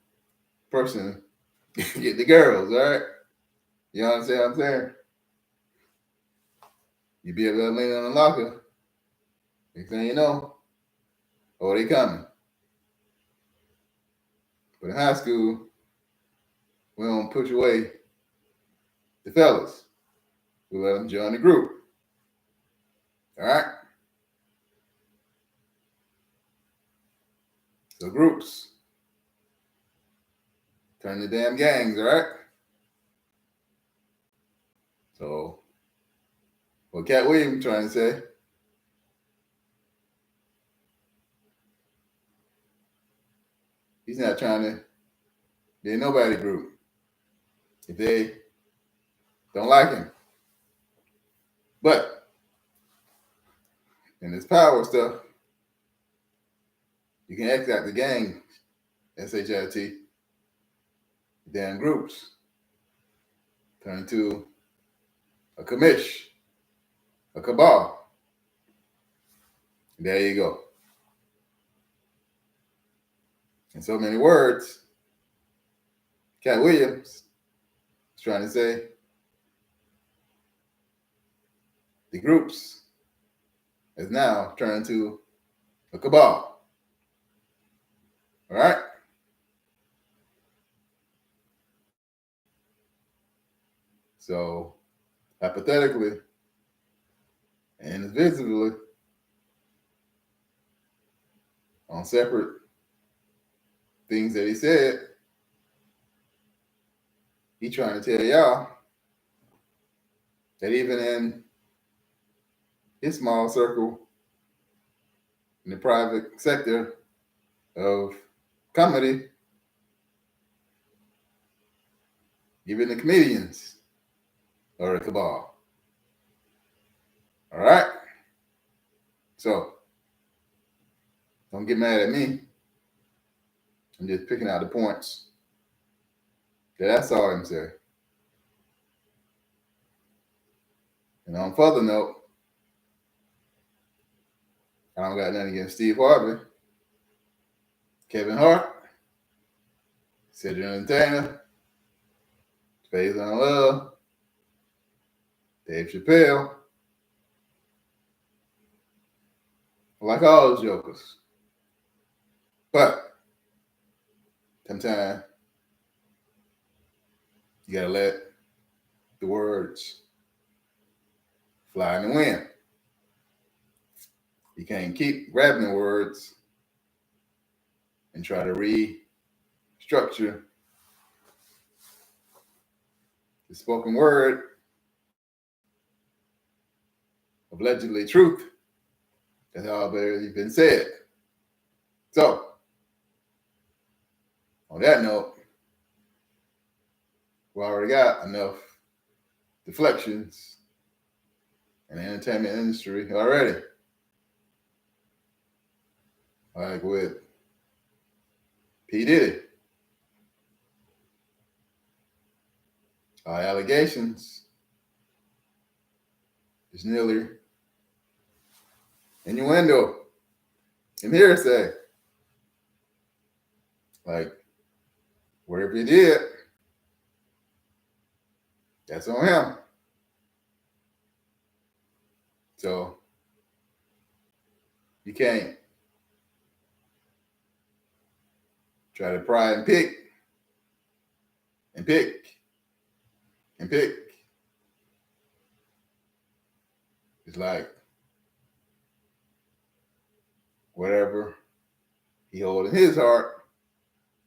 person get the girls, all right? You understand what I'm saying? You be able to lean on the locker. Next thing you know, oh, they coming. But in high school, we don't push away the fellas. We let them join the group. All right? So groups turn to damn gangs, all right? So what Katt Williams trying to say, he's not trying to be in nobody group if they don't like him. But in this power stuff, you can act out the gang, SHIT, damn groups, turn into a commish, a cabal. There you go. In so many words, Katt Williams is trying to say the groups has now turned into a cabal. All right? So, hypothetically and visibly, on separate things that he said, he trying to tell y'all that even in his small circle, in the private sector of comedy, even the comedians are a cabal. All right? So, Don't get mad at me. I'm just picking out the points that I saw him say. And on further note, I don't got nothing against Steve Harvey, Kevin Hart, Cedric The Entertainer, Faith on Love, Dave Chappelle. I like all those jokers. But sometimes you gotta let the words fly in the wind. You can't keep grabbing the words and try to restructure the spoken word of allegedly truth that's already been said. So, on that note, we already got enough deflections in the entertainment industry already. Like with P. Diddy. Allegations is nearly innuendo and hearsay. Like, whatever he did, that's on him. So, you can't try to pry and pick and pick and pick. It's like whatever he holds in his heart,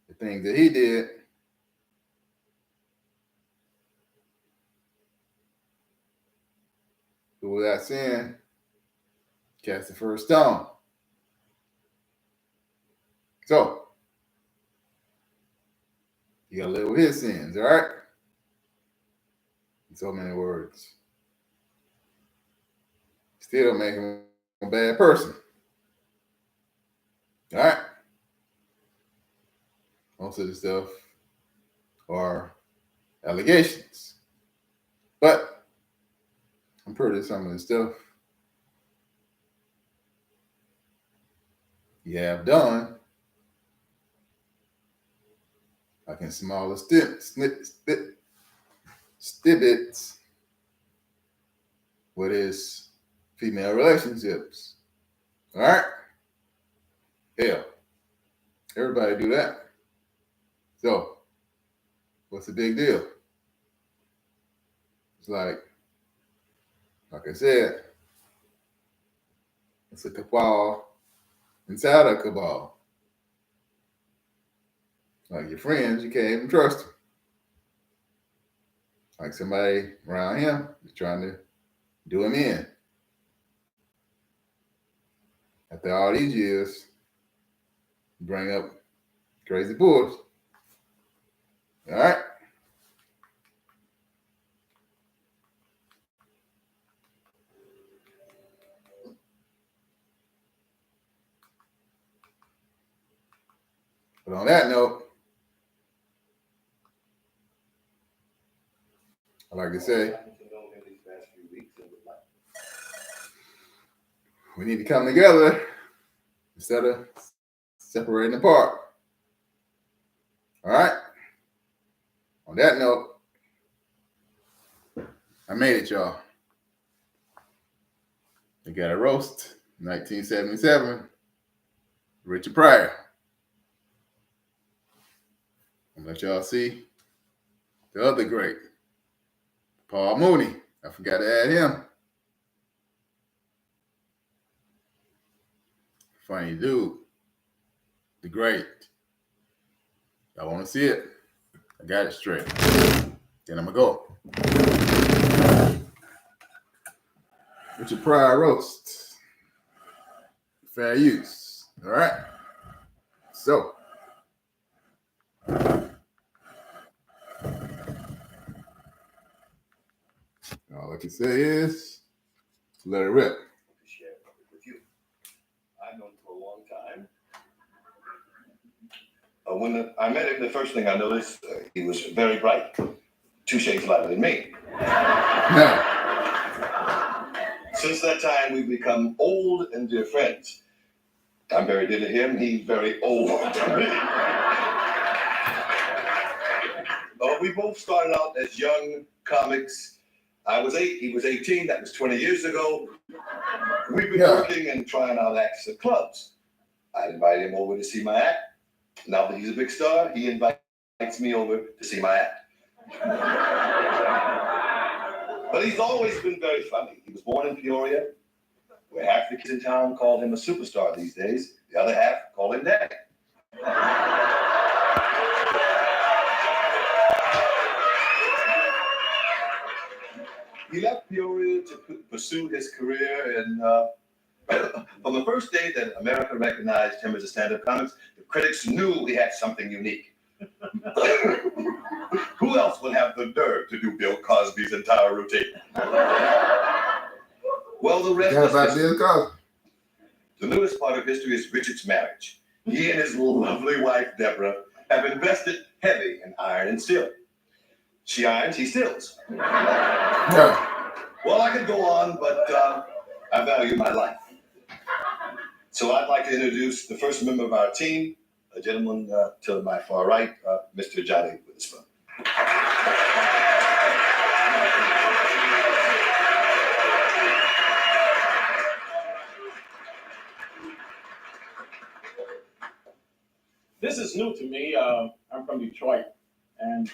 the things that he did, who without sin cast the first stone. So, you gotta live with his sins, all right? In so many words. Still make him a bad person. All right? Most of the stuff are allegations. But I'm pretty some of the stuff you have done, like in smaller snippets with his female relationships. All right? Hell, everybody do that. So, what's the big deal? It's like I said, it's a cabal inside a cabal. Like your friends, you can't even trust them. Like somebody around him is trying to do him in. After all these years, bring up crazy bullshit. All right? But on that note, I like to say, we need to come together instead of separating apart. All right? On that note, I made it, y'all. We got a roast, 1977, Richard Pryor. I'm gonna let y'all see the other great, Paul Mooney. I forgot to add him. Funny dude. The great. Y'all want to see it? I got it straight. Then I'm gonna go. Richard Pryor roast. Fair use. All right. So. All I can say is let it rip. With you. I've known for a long time. When I met him, the first thing I noticed, he was very bright, 2 shades lighter than me. Since that time, we've become old and dear friends. I'm very dear to him, he's very old to me. We both started out as young comics. I was 8, he was 18, that was 20 years ago. We've been working and trying out acts at clubs. I invited him over to see my act. Now that he's a big star, he invites me over to see my act. But he's always been very funny. He was born in Peoria, where half the kids in town call him a superstar these days. The other half call him Daddy. He left Peoria to pursue his career, and from the first day that America recognized him as a stand-up comic, the critics knew he had something unique. Who else would have the nerve to do Bill Cosby's entire routine? Well, the rest is history. The newest part of history is Richard's marriage. He and his lovely wife, Deborah, have invested heavy in iron and steel. She irons, he steals. Well, I could go on, but I value my life. So I'd like to introduce the first member of our team, a gentleman to my far right, Mr. Johnny Witherspoon. This is new to me. I'm from Detroit, and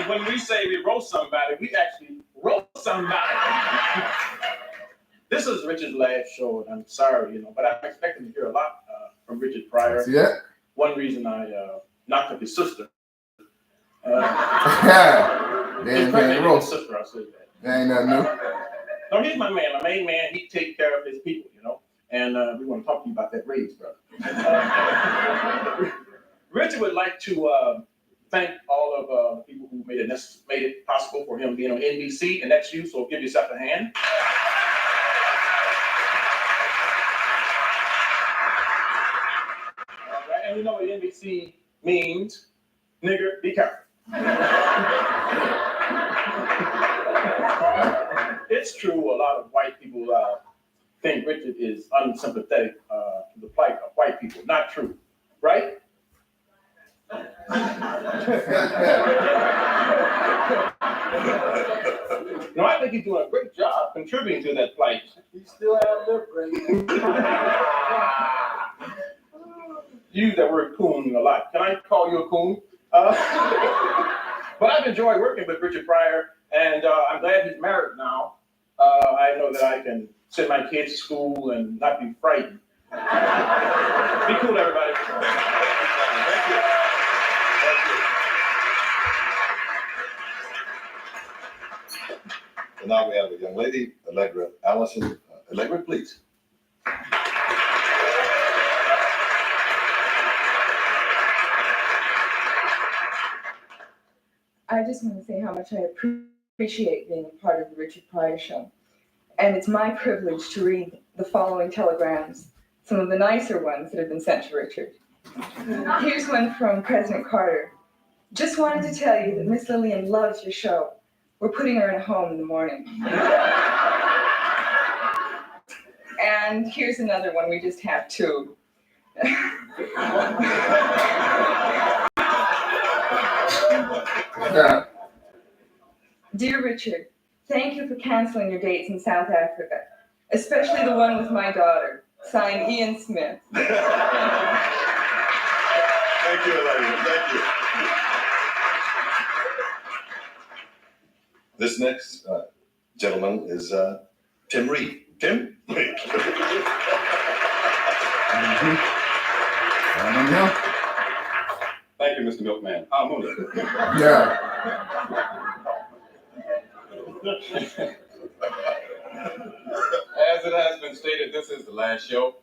when we say we roast somebody, we actually roast somebody. This is Richard's last show, and I'm sorry, but I'm expecting to hear a lot from Richard Pryor. Yeah. One reason I knocked up his sister. They ain't paying roast. Sister, I said that. That ain't nothing new. No, he's my man. My main man. He takes care of his people, And we want to talk to you about that raise, brother. Richard would like to thank all of the people who made it possible for him being on NBC, and that's you. So give yourself a hand. All right, and you know what NBC means? Nigger, be careful. It's true. A lot of white people think Richard is unsympathetic to the plight of white people. Not true, right? No, I think he's doing a great job contributing to that plight. He still has lip great. You use that word coon a lot. Can I call you a coon? But I've enjoyed working with Richard Pryor, and I'm glad he's married now. I know that I can send my kids to school and not be frightened. Be cool, everybody. Thank you. And now we have a young lady, Allegra Allison. Allegra, please. I just want to say how much I appreciate being a part of the Richard Pryor Show. And it's my privilege to read the following telegrams, some of the nicer ones that have been sent to Richard. Here's one from President Carter. Just wanted to tell you that Miss Lillian loves your show. We're putting her in a home in the morning. And here's another one. We just have two. Dear Richard, thank you for canceling your dates in South Africa, especially the one with my daughter. Signed, Ian Smith. Thank you, Allegra. Thank you. This next gentleman is Tim Reed. Tim? Thank you, Mr. Milkman. Yeah. As it has been stated, this is the last show.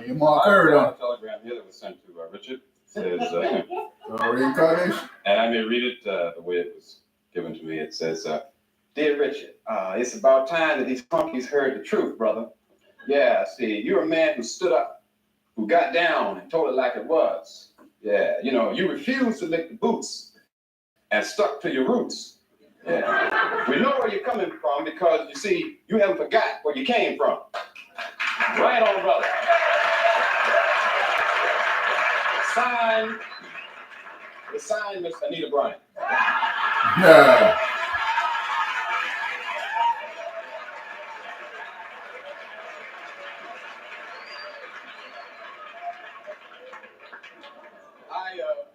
Your mom heard a telegram here that was sent to Richard. It says, reincarnation. and I may read it the way it was given to me. It says, Dear Richard, it's about time that these punkies heard the truth, brother. Yeah, see, you're a man who stood up, who got down and told it like it was. Yeah, you know, you refused to lick the boots and stuck to your roots. Yeah, we know where you're coming from because, you see, you haven't forgot where you came from. Right on, brother. Sign, Miss Anita Bryant. Yeah.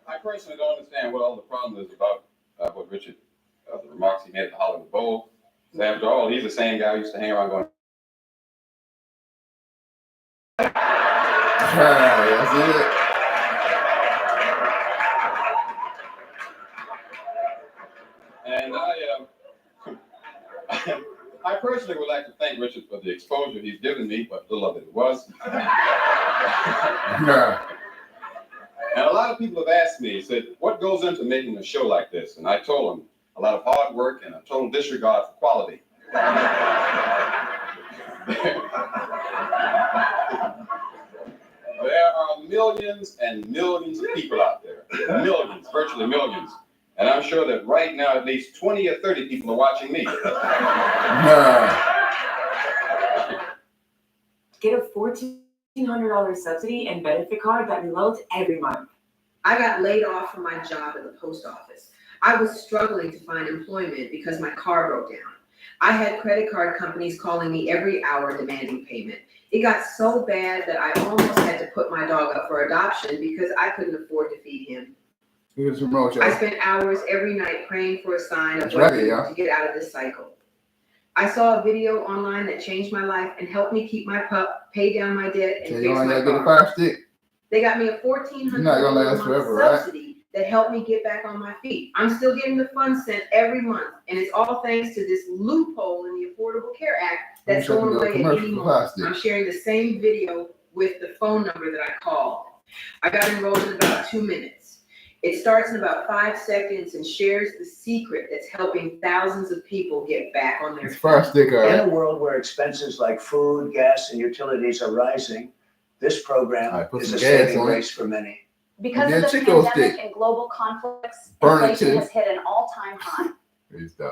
I personally don't understand what all the problem is about what Richard, the remarks he made at the Hollywood Bowl. So after all, he's the same guy who used to hang around going, That's it. and I personally would like to thank Richard for the exposure he's given me, but little of it was. And a lot of people have asked me, said, what goes into making a show like this? And I told them, a lot of hard work and a total disregard for quality. There are millions and millions of people out there. Millions, virtually millions. And I'm sure that right now at least 20 or 30 people are watching me. Get a $1,400 subsidy and benefit card that reloads every month. I got laid off from my job at the post office. I was struggling to find employment because my car broke down. I had credit card companies calling me every hour demanding payment. It got so bad that I almost had to put my dog up for adoption because I couldn't afford to feed him. Here's remote, I spent hours every night praying for a sign of what to get out of this cycle. I saw a video online that changed my life and helped me keep my pup, pay down my debt, and fix my car. Get a fire stick. They got me a $1,400 subsidy that helped me get back on my feet. I'm still getting the funds sent every month, and it's all thanks to this loophole in the Affordable Care Act that's going away at any moment. I'm sharing the same video with the phone number that I called. I got enrolled in about 2 minutes. It starts in about 5 seconds and shares the secret that's helping thousands of people get back on their feet. In a world where expenses like food, gas, and utilities are rising, this program is a saving grace for many. Because of the pandemic and global conflicts, inflation has hit an all-time high.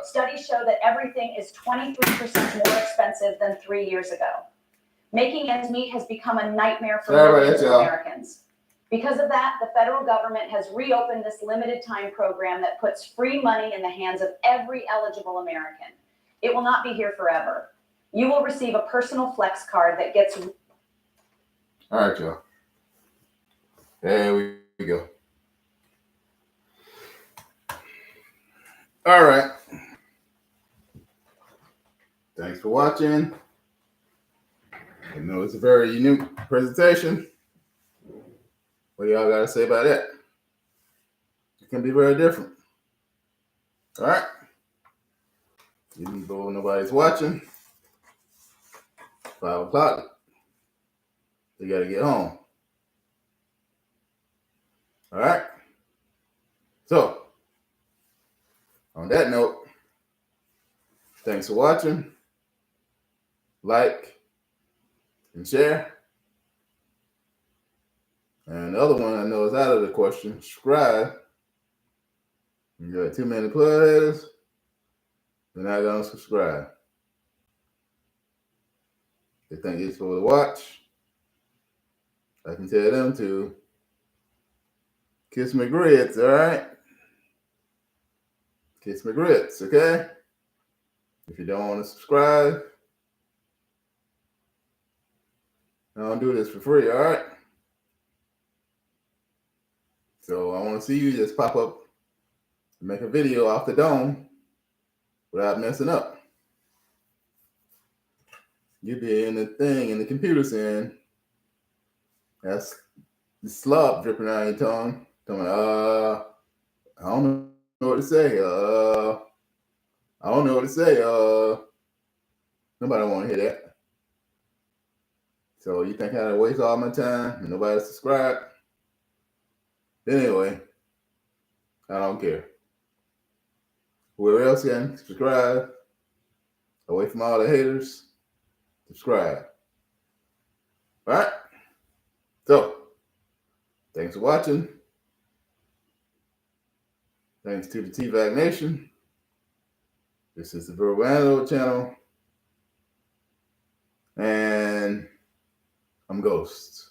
Studies show that everything is 23% more expensive than 3 years ago. Making ends meet has become a nightmare for millions of Americans. Because of that, the federal government has reopened this limited time program that puts free money in the hands of every eligible American. It will not be here forever. You will receive a personal flex card that gets... All right, y'all. There we go. All right. Thanks for watching. I know it's a very unique presentation. What do y'all got to say about that? It can be very different. All right. Even though nobody's watching, 5 o'clock, you got to get home. All right. So, on that note, thanks for watching. Like and share. And the other one I know is out of the question. Subscribe. You got too many plug headers, they're not gonna subscribe. They think it's for the watch. I can tell them to kiss my grits, all right? Kiss my grits, okay? If you don't want to subscribe, I don't do this for free, all right? So I want to see you just pop up and make a video off the dome without messing up. You be in the thing in the computer saying, that's the slop dripping out of your tongue. Telling me, I don't know what to say. I don't know what to say. Nobody want to hear that. So you think I waste all my time and nobody subscribe? Anyway, I don't care. Whoever else can subscribe, Away from all the haters, subscribe. All right? So, thanks for watching. Thanks to the TVAC Nation. This is the Verbal channel. And I'm Ghost.